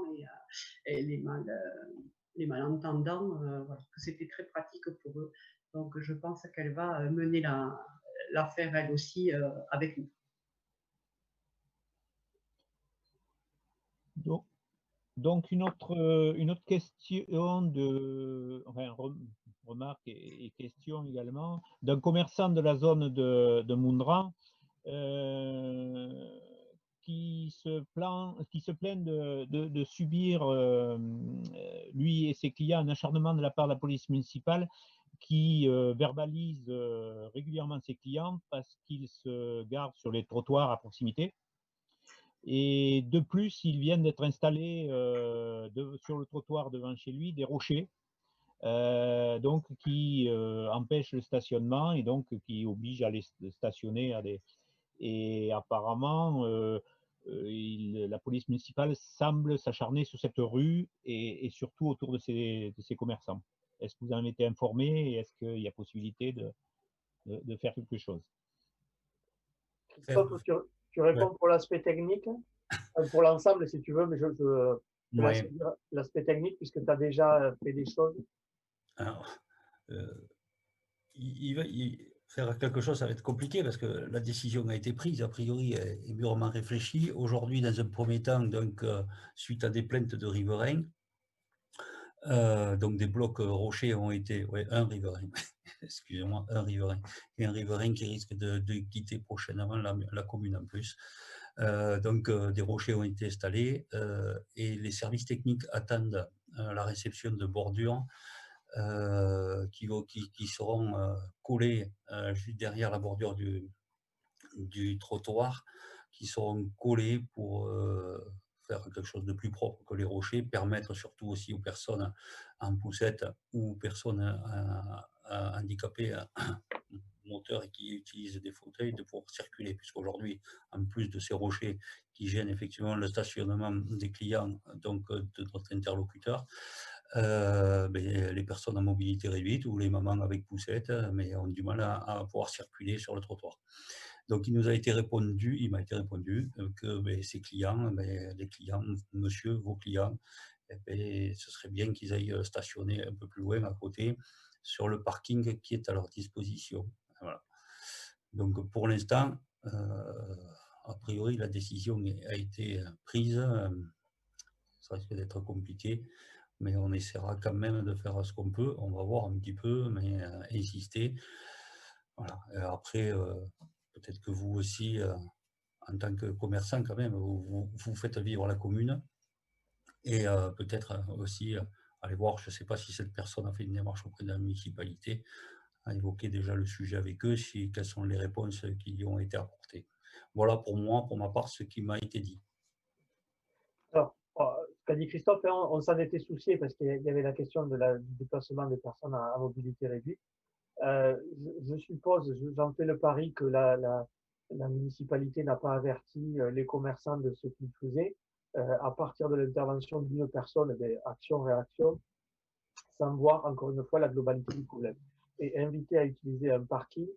et les malentendants, voilà, que c'était très pratique pour eux. Donc, je pense qu'elle va mener l'affaire, elle aussi, avec nous. Donc une autre question remarque et question également d'un commerçant de la zone de Moundran qui se plaint de subir, lui et ses clients, un acharnement de la part de la police municipale qui verbalise régulièrement ses clients parce qu'ils se gardent sur les trottoirs à proximité. Et de plus, ils viennent d'être installés sur le trottoir devant chez lui des rochers, donc qui empêchent le stationnement et donc qui obligent à les stationner Et apparemment, la police municipale semble s'acharner sur cette rue et surtout autour de ces commerçants. Est-ce que vous en avez été informé et est-ce qu'il y a possibilité de faire quelque chose? Christophe, tu réponds pour l'aspect technique, pour l'ensemble si tu veux, mais je laisse dire l'aspect technique puisque tu as déjà fait des choses. Alors, faire quelque chose, ça va être compliqué parce que la décision a été prise, a priori, est mûrement réfléchie. Aujourd'hui, dans un premier temps, donc, suite à des plaintes de riverains, donc des blocs rochers ont été, ouais, un riverain, excusez-moi, un riverain, et un riverain qui risque de quitter prochainement la commune en plus. Donc des rochers ont été installés et les services techniques attendent la réception de bordures qui seront collées juste derrière la bordure du trottoir, qui seront collées pour faire quelque chose de plus propre que les rochers, permettre surtout aussi aux personnes en poussette ou personnes handicapées moteurs et qui utilisent des fauteuils de pouvoir circuler, puisqu'aujourd'hui, en plus de ces rochers qui gênent effectivement le stationnement des clients, donc de notre interlocuteur, les personnes à mobilité réduite ou les mamans avec poussette, mais ont du mal à pouvoir circuler sur le trottoir. Donc il m'a été répondu que ces clients, les clients, monsieur, vos clients, ce serait bien qu'ils aillent stationner un peu plus loin à côté sur le parking qui est à leur disposition. Voilà. Donc pour l'instant, a priori, la décision a été prise. Ça risque d'être compliqué, mais on essaiera quand même de faire ce qu'on peut. On va voir un petit peu, mais insister. Voilà. Et après, peut-être que vous aussi, en tant que commerçant, quand même, vous faites vivre la commune. Et peut-être aussi aller voir, je ne sais pas si cette personne a fait une démarche auprès de la municipalité, à évoquer déjà le sujet avec eux, quelles sont les réponses qui lui ont été apportées. Voilà pour moi, pour ma part, ce qui m'a été dit. Alors, ce qu'a dit Christophe, on s'en était soucié parce qu'il y avait la question du déplacement des personnes à mobilité réduite. Je suppose, j'en fais le pari que la municipalité n'a pas averti les commerçants de ce qu'ils faisaient. À partir de l'intervention d'une personne, action-réaction, sans voir encore une fois la globalité du problème. Et inviter à utiliser un parking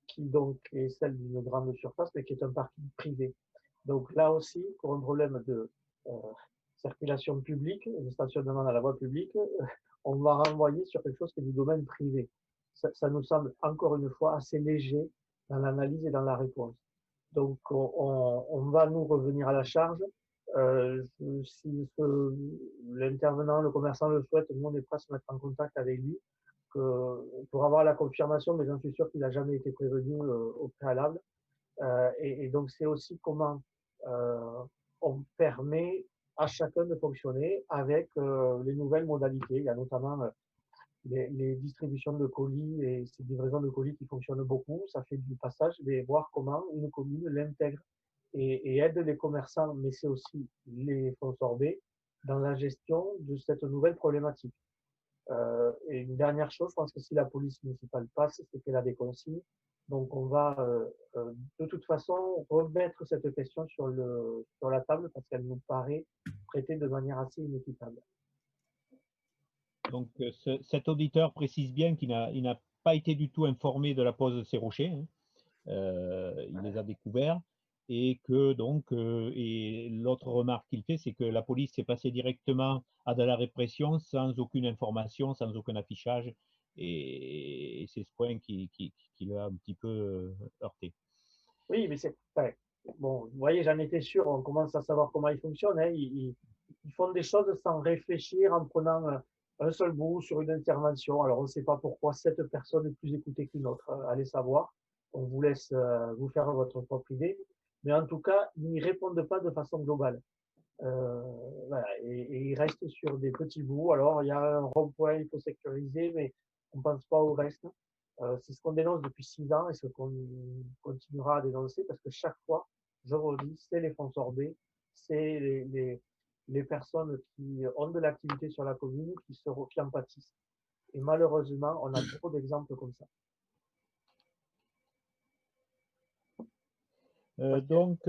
qui donc est celle d'une grande surface, mais qui est un parking privé. Donc là aussi, pour un problème de circulation publique, de stationnement dans la voie publique, on va renvoyer sur quelque chose qui est du domaine privé. Ça nous semble encore une fois assez léger dans l'analyse et dans la réponse. Donc on va nous revenir à la charge. Si l'intervenant, le commerçant le souhaite, nous on est prêt à se mettre en contact avec lui pour avoir la confirmation, mais j'en suis sûr qu'il n'a jamais été prévenu au préalable. Et donc c'est aussi comment on permet à chacun de fonctionner avec les nouvelles modalités. Il y a notamment les distributions de colis et ces livraisons de colis qui fonctionnent beaucoup. Ça fait du passage, mais voir comment une commune l'intègre et aide les commerçants, mais c'est aussi les fonds sorbets dans la gestion de cette nouvelle problématique. Et une dernière chose, je pense que si la police municipale passe, c'est qu'elle a des consignes. Donc on va de toute façon remettre cette question sur la table parce qu'elle nous paraît traitée de manière assez inéquitable. Donc cet auditeur précise bien qu'il n'a pas été du tout informé de la pose de ces rochers. Hein. Il les a découverts et que donc et l'autre remarque qu'il fait, c'est que la police s'est passée directement à de la répression sans aucune information, sans aucun affichage, et c'est ce point qui l'a un petit peu heurté. Oui, mais c'est bon. Vous voyez, j'en étais sûr. On commence à savoir comment ils fonctionnent. Hein. Ils font des choses sans réfléchir, en prenant un seul bout sur une intervention. Alors on ne sait pas pourquoi cette personne est plus écoutée qu'une autre. Allez savoir. On vous laisse vous faire votre propre idée. Mais en tout cas, ils n'y répondent pas de façon globale. Voilà. Et ils restent sur des petits bouts. Alors, il y a un rond-point, il faut sécuriser, mais on ne pense pas au reste. C'est ce qu'on dénonce depuis 6 ans et ce qu'on continuera à dénoncer parce que chaque fois, je redis, c'est les fonds sorbets, c'est les personnes qui ont de l'activité sur la commune qui en pâtissent. Et malheureusement, on a trop d'exemples comme ça. Donc,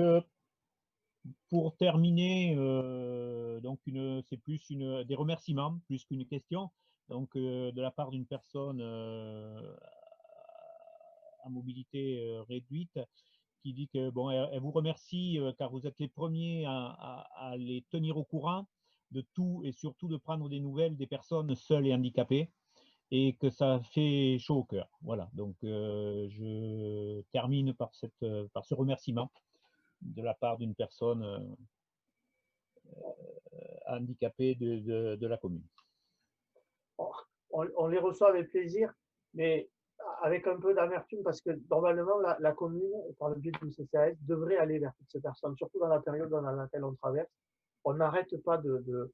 pour terminer, donc c'est plus des remerciements plus qu'une question. Donc, de la part d'une personne à mobilité réduite qui dit que bon, elle vous remercie car vous êtes les premiers à les tenir au courant de tout et surtout de prendre des nouvelles des personnes seules et handicapées. et que ça fait chaud au cœur. Voilà, donc je termine par ce remerciement de la part d'une personne handicapée de la commune. On les reçoit avec plaisir, mais avec un peu d'amertume, parce que normalement, la commune, par le biais du CCAS, devrait aller vers toutes ces personnes, surtout dans la période dans laquelle on traverse. On n'arrête pas de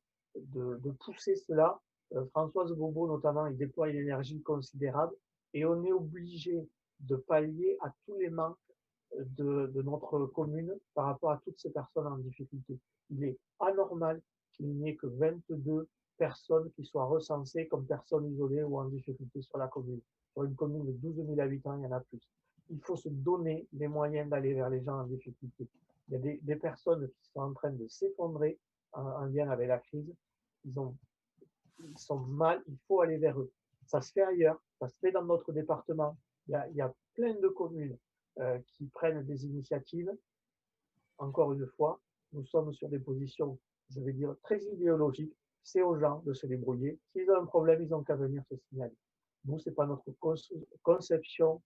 pousser cela. Françoise Bobo, notamment, il déploie une énergie considérable et on est obligé de pallier à tous les manques de notre commune par rapport à toutes ces personnes en difficulté. Il est anormal qu'il n'y ait que 22 personnes qui soient recensées comme personnes isolées ou en difficulté sur la commune. Sur une commune de 12 000 habitants, il y en a plus. Il faut se donner les moyens d'aller vers les gens en difficulté. Il y a des personnes qui sont en train de s'effondrer en lien avec la crise. Ils sont mal, il faut aller vers eux. Ça se fait ailleurs, ça se fait dans notre département. Il y a plein de communes qui prennent des initiatives. Encore une fois, nous sommes sur des positions, je vais dire, très idéologiques. C'est aux gens de se débrouiller. S'ils ont un problème, ils n'ont qu'à venir se signaler. Nous, ce n'est pas notre conception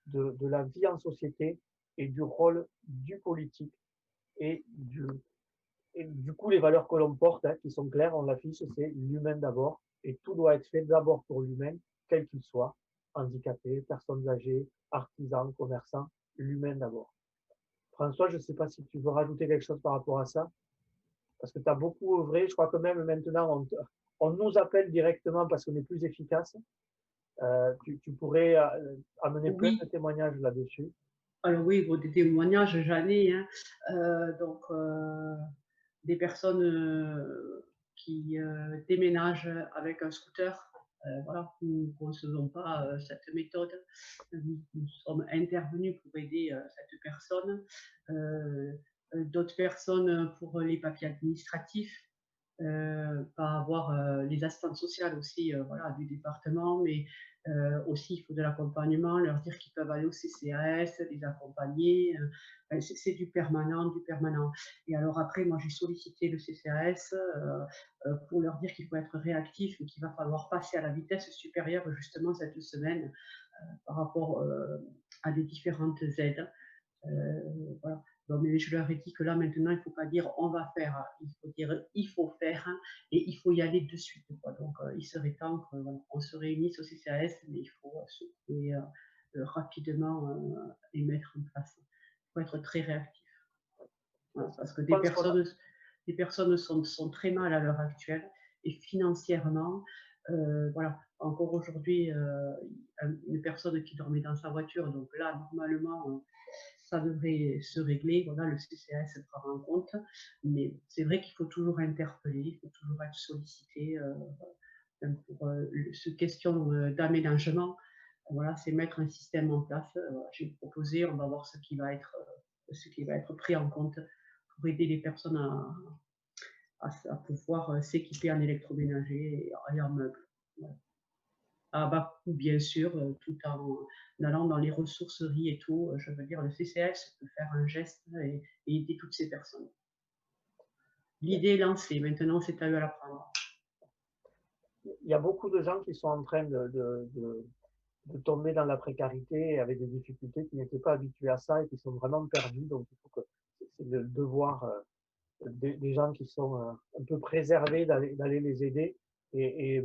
de la vie en société et du rôle du politique et du coup, les valeurs que l'on porte, qui sont claires, on l'affiche, c'est l'humain d'abord. Et tout doit être fait d'abord pour l'humain, quel qu'il soit, handicapé, personnes âgées, artisans, commerçants, l'humain d'abord. François, je ne sais pas si tu veux rajouter quelque chose par rapport à ça, parce que tu as beaucoup œuvré. Je crois que même maintenant, on nous appelle directement parce qu'on est plus efficace. Tu pourrais amener plein de témoignages là-dessus. Alors oui, bon, des témoignages, j'en ai. Hein. Des personnes qui déménagent avec un scooter. Voilà, nous ne concevons pas cette méthode. Nous sommes intervenus pour aider cette personne. D'autres personnes pour les papiers administratifs, pas avoir les assistantes sociales aussi voilà, du département, mais aussi il faut de l'accompagnement, leur dire qu'ils peuvent aller au CCAS, les accompagner. C'est du permanent, du permanent. Et alors après, moi j'ai sollicité le CCAS pour leur dire qu'il faut être réactif et qu'il va falloir passer à la vitesse supérieure justement cette semaine par rapport à des différentes aides. Voilà. Donc, mais je leur ai dit que là maintenant il ne faut pas dire on va faire, il faut dire il faut faire et il faut y aller de suite. Quoi. Donc il serait temps qu'on se réunisse au CCAS, mais il faut se trouver rapidement et mettre en place. Il faut être très réactif. Voilà, parce que des personnes sont très mal à l'heure actuelle et financièrement. Voilà, encore aujourd'hui, une personne qui dormait dans sa voiture, donc là normalement ça devrait se régler. Voilà, le CCAS se prend en compte, mais c'est vrai qu'il faut toujours interpeller, il faut toujours être sollicité pour ce question d'aménagement. Voilà, c'est mettre un système en place. J'ai proposé, on va voir ce qui va être pris en compte pour aider les personnes à pouvoir s'équiper en électroménager et en meubles. Voilà. À bas coût, bien sûr, tout en allant dans les ressourceries et tout. Je veux dire, le CCAS peut faire un geste et aider toutes ces personnes. L'idée est lancée, maintenant c'est à eux à la prendre. Il y a beaucoup de gens qui sont en train de tomber dans la précarité avec des difficultés, qui n'étaient pas habitués à ça et qui sont vraiment perdus. Donc, il faut que c'est le devoir des gens qui sont un peu préservés d'aller les aider. Et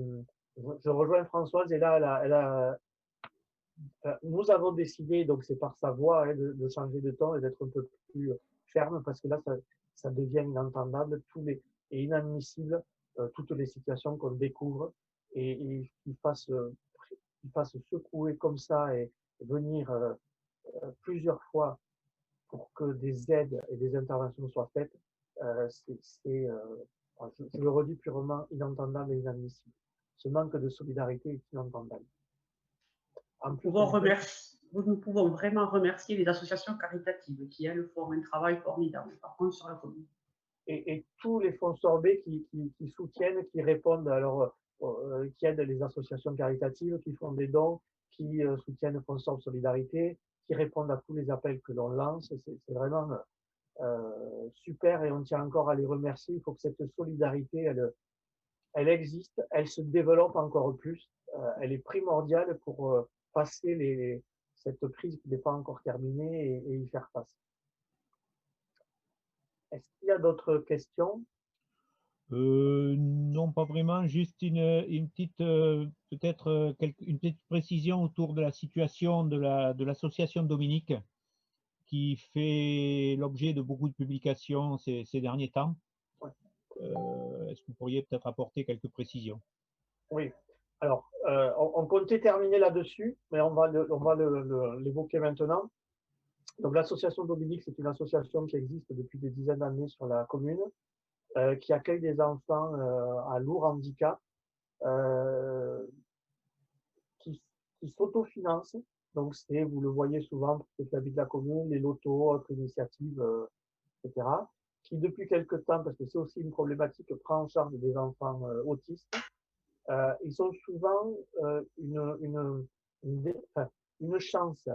je rejoins Françoise, et là, nous avons décidé, donc c'est par sa voix, de changer de ton et d'être un peu plus ferme, parce que là, ça devient inentendable et inadmissible, toutes les situations qu'on découvre, et qu'il fasse secouer comme ça et venir plusieurs fois pour que des aides et des interventions soient faites, je le redis, purement inentendable et inadmissible. Ce manque de solidarité est inentendable. Nous pouvons vraiment remercier les associations caritatives qui, elles, font un travail formidable, par contre, sur la commune. Et tous les fonds sorbets qui soutiennent, qui répondent, qui aident les associations caritatives, qui font des dons, qui soutiennent Fonds Sorbe Solidarité, qui répondent à tous les appels que l'on lance. C'est vraiment super, et on tient encore à les remercier. Il faut que cette solidarité, elle existe, elle se développe encore plus, elle est primordiale pour passer cette crise qui n'est pas encore terminée et y faire face. Est-ce qu'il y a d'autres questions? Non, pas vraiment, juste une petite, peut-être une petite précision autour de la situation de l'association Dominique, qui fait l'objet de beaucoup de publications ces derniers temps. Ouais. Est-ce que vous pourriez peut-être apporter quelques précisions? Oui. Alors, on comptait terminer là-dessus, mais on va l'évoquer maintenant. Donc, l'association Dominique, c'est une association qui existe depuis des dizaines d'années sur la commune, qui accueille des enfants à lourd handicap, qui s'autofinancent. Donc, vous le voyez souvent pour ceux qui habitent la commune, les lotos, autres initiatives, etc., qui depuis quelque temps, parce que c'est aussi une problématique, prend en charge des enfants autistes. Ils sont souvent une chance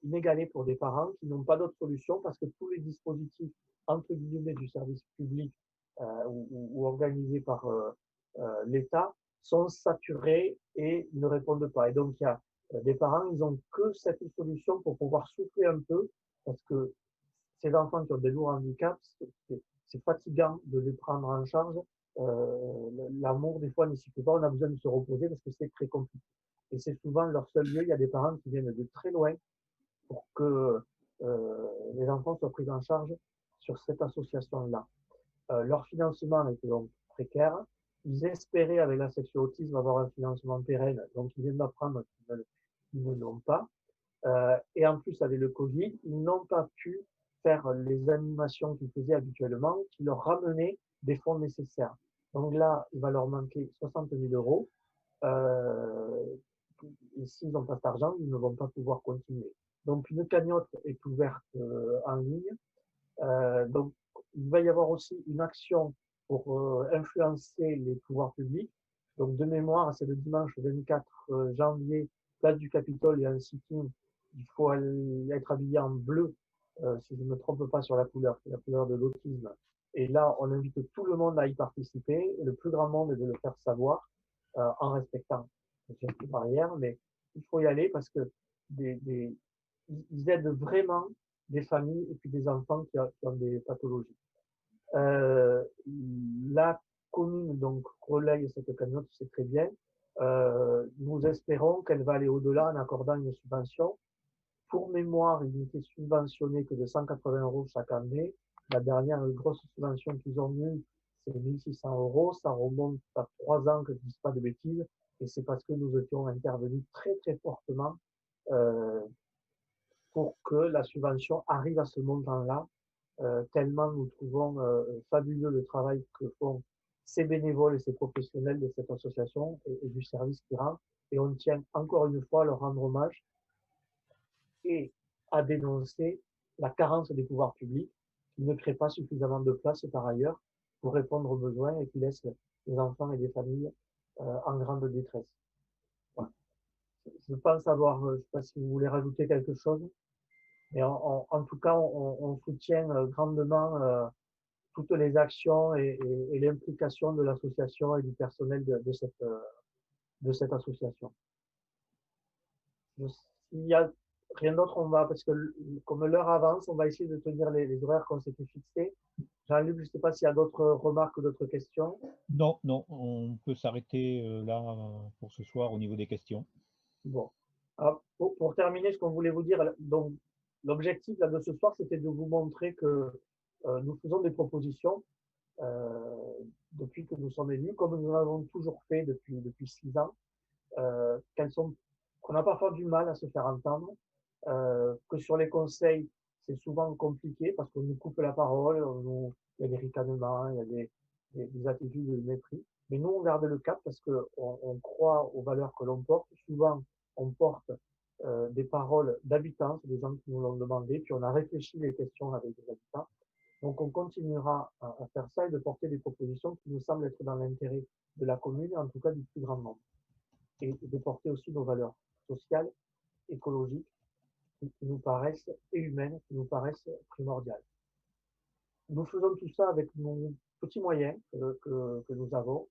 inégalée pour des parents qui n'ont pas d'autre solution parce que tous les dispositifs, entre guillemets, du service public ou organisés par l'État sont saturés et ne répondent pas. Et donc, il y a des parents, ils n'ont que cette solution pour pouvoir souffler un peu parce que ces enfants qui ont des lourds handicaps, c'est fatigant de les prendre en charge. L'amour, des fois, ne suffit pas. On a besoin de se reposer parce que c'est très compliqué. Et c'est souvent leur seul lieu. Il y a des parents qui viennent de très loin pour que les enfants soient pris en charge sur cette association-là. Leur financement était donc précaire. Ils espéraient, avec la section autisme, avoir un financement pérenne. Donc, ils viennent d'apprendre qu'ils ne l'ont pas. Et en plus, avec le Covid, ils n'ont pas pu faire les animations qu'ils faisaient habituellement, qui leur ramenaient des fonds nécessaires. Donc là, il va leur manquer 60 000 €. Et s'ils n'ont pas cet argent, ils ne vont pas pouvoir continuer. Donc, une cagnotte est ouverte en ligne. Donc, il va y avoir aussi une action pour influencer les pouvoirs publics. Donc, de mémoire, c'est le dimanche 24 janvier, place du Capitole, il y a un sitting. Il faut être habillé en bleu, si je ne me trompe pas sur la couleur, c'est la couleur de l'autisme. Et là, on invite tout le monde à y participer. Et le plus grand monde est de le faire savoir en respectant les barrières. Mais il faut y aller parce que ils aident vraiment des familles et puis des enfants qui ont des pathologies. La commune donc relaye cette cagnotte, c'est très bien. Nous espérons qu'elle va aller au-delà en accordant une subvention. Pour mémoire, il n'était subventionné que de 180 € chaque année. La dernière grosse subvention qu'ils ont eue, c'est 1 600 €. Ça remonte à 3 ans, que je ne dise pas de bêtises. Et c'est parce que nous étions intervenus très, très fortement pour que la subvention arrive à ce montant-là, tellement nous trouvons fabuleux le travail que font ces bénévoles et ces professionnels de cette association et du service qui rend. Et on tient encore une fois à leur rendre hommage et à dénoncer la carence des pouvoirs publics qui ne créent pas suffisamment de place par ailleurs pour répondre aux besoins et qui laissent les enfants et les familles en grande détresse. Voilà. Je pense avoir, je ne sais pas si vous voulez rajouter quelque chose, mais en tout cas, on soutient grandement toutes les actions et l'implication de l'association et du personnel de cette association. S'il n'y a rien d'autre, on va, parce que comme l'heure avance, on va essayer de tenir les horaires qu'on s'était fixés. Jean-Luc, je ne sais pas s'il y a d'autres remarques ou d'autres questions. Non, non, on peut s'arrêter là pour ce soir au niveau des questions. Bon. Alors, pour terminer, ce qu'on voulait vous dire, donc l'objectif de ce soir, c'était de vous montrer que nous faisons des propositions depuis que nous sommes élus, comme nous l'avons toujours fait depuis 6 ans, qu'on a parfois du mal à se faire entendre, que sur les conseils, c'est souvent compliqué parce qu'on nous coupe la parole, il y a des ricanements, il y a des attitudes de mépris. Mais nous, on garde le cap parce qu'on croit aux valeurs que l'on porte. Souvent, on porte des paroles d'habitants, c'est des gens qui nous l'ont demandé, puis on a réfléchi les questions avec des habitants. Donc, on continuera à faire ça et de porter des propositions qui nous semblent être dans l'intérêt de la commune, en tout cas du plus grand nombre. Et de porter aussi nos valeurs sociales, écologiques, qui nous paraissent, et humaines, qui nous paraissent primordiales. Nous faisons tout ça avec nos petits moyens que nous avons.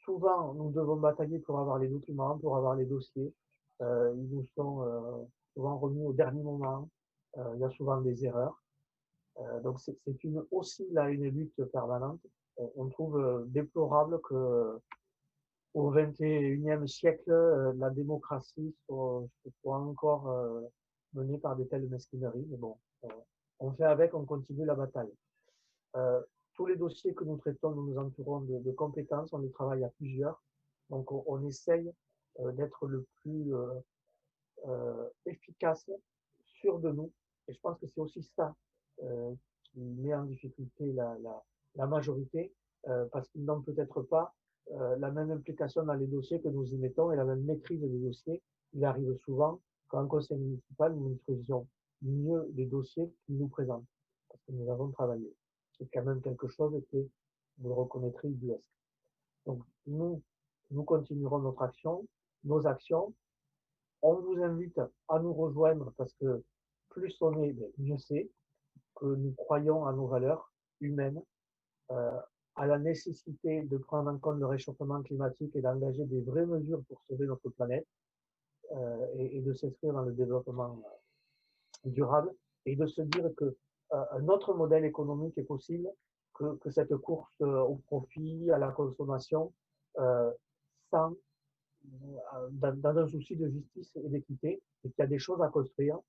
Souvent, nous devons batailler pour avoir les documents, pour avoir les dossiers. Ils nous sont souvent remis au dernier moment. Il y a souvent des erreurs. Donc, c'est aussi là une lutte permanente. On trouve déplorable que au XXIe siècle, la démocratie soit encore menée par de telles mesquineries. Mais bon, on fait avec, on continue la bataille. Tous les dossiers que nous traitons, nous nous entourons de compétences, on les travaille à plusieurs. Donc, on essaye d'être le plus efficace, sûr de nous. Et je pense que c'est aussi ça qui met en difficulté la majorité, parce qu'ils n'ont peut-être pas la même implication dans les dossiers que nous y mettons et la même maîtrise des dossiers. Il arrive souvent qu'en conseil municipal, nous maîtrisions mieux les dossiers qu'ils nous présentent, parce que nous avons travaillé. C'est quand même quelque chose que vous le reconnaîtrez ubuesque. Donc, nous continuerons notre action, nos actions. On vous invite à nous rejoindre parce que plus on est, mieux c'est, que nous croyons à nos valeurs humaines, à la nécessité de prendre en compte le réchauffement climatique et d'engager des vraies mesures pour sauver notre planète et de s'inscrire dans le développement durable et de se dire que un autre modèle économique est possible que cette course au profit, à la consommation, sans dans un souci de justice et d'équité, et qu'il y a des choses à construire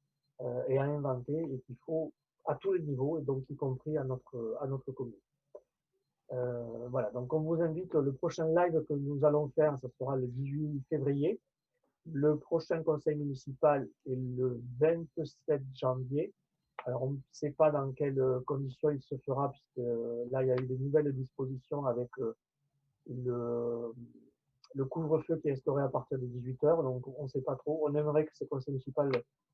et à inventer, et qu'il faut à tous les niveaux, et donc y compris à notre commune. Voilà, donc on vous invite, le prochain live que nous allons faire, ce sera le 18 février. Le prochain conseil municipal est le 27 janvier. Alors, on ne sait pas dans quelles conditions il se fera, puisque là, il y a eu de nouvelles dispositions avec le couvre-feu qui est instauré à partir de 18h, donc on ne sait pas trop. On aimerait que ce conseil municipal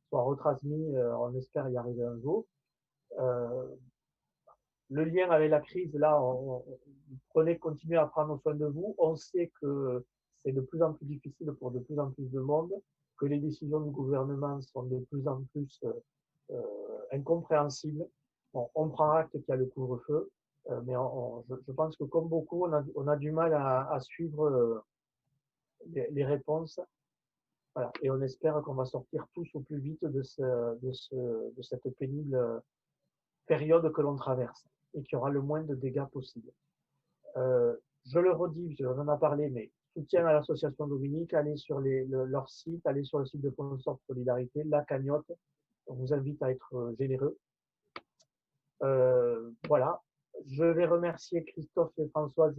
soit retransmis, on espère y arriver un jour. Le lien avec la crise, là, continuez à prendre soin de vous. On sait que c'est de plus en plus difficile pour de plus en plus de monde, que les décisions du gouvernement sont de plus en plus incompréhensibles. Bon, on prend acte qu'il y a le couvre-feu, mais je pense que comme beaucoup, on a du mal à suivre les réponses. Voilà. Et on espère qu'on va sortir tous au plus vite de cette pénible période que l'on traverse et qu'il y aura le moins de dégâts possible. Je le redis, on en a parlé, mais soutien à l'association Dominique, allez sur leur site, allez sur le site de Sponsor Solidarité, la cagnotte. On vous invite à être généreux. Voilà. Je vais remercier Christophe et Françoise,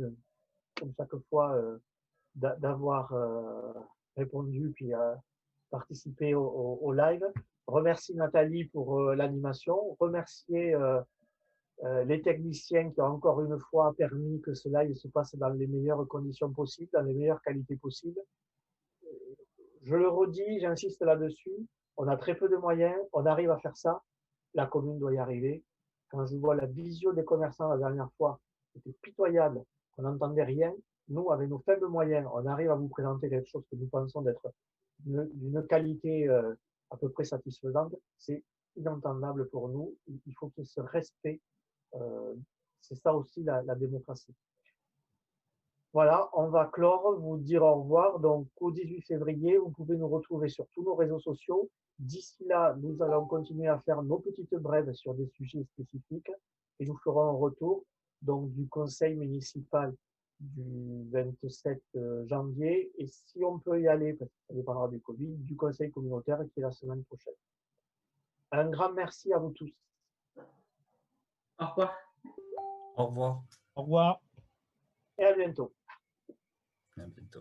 comme chaque fois, d'avoir répondu puis participé au live. Remercie Nathalie pour l'animation. Remercier les techniciens qui ont encore une fois permis que ce live se passe dans les meilleures conditions possibles, dans les meilleures qualités possibles. Je le redis, j'insiste là-dessus, on a très peu de moyens, on arrive à faire ça, la commune doit y arriver. Quand je vois la vision des commerçants la dernière fois, c'était pitoyable, on n'entendait rien. Nous, avec nos faibles moyens, on arrive à vous présenter quelque chose que nous pensons d'être d'une qualité à peu près satisfaisante. C'est inentendable pour nous. Il faut qu'il y ait ce respect. C'est ça aussi la démocratie. Voilà, on va clore, vous dire au revoir. Donc, au 18 février, vous pouvez nous retrouver sur tous nos réseaux sociaux. D'ici là, nous allons continuer à faire nos petites brèves sur des sujets spécifiques et nous ferons un retour donc, du conseil municipal du 27 janvier. Et si on peut y aller, parce que ça dépendra du Covid, du conseil communautaire qui est la semaine prochaine. Un grand merci à vous tous. Au revoir. Au revoir. Au revoir. Et à bientôt. À bientôt.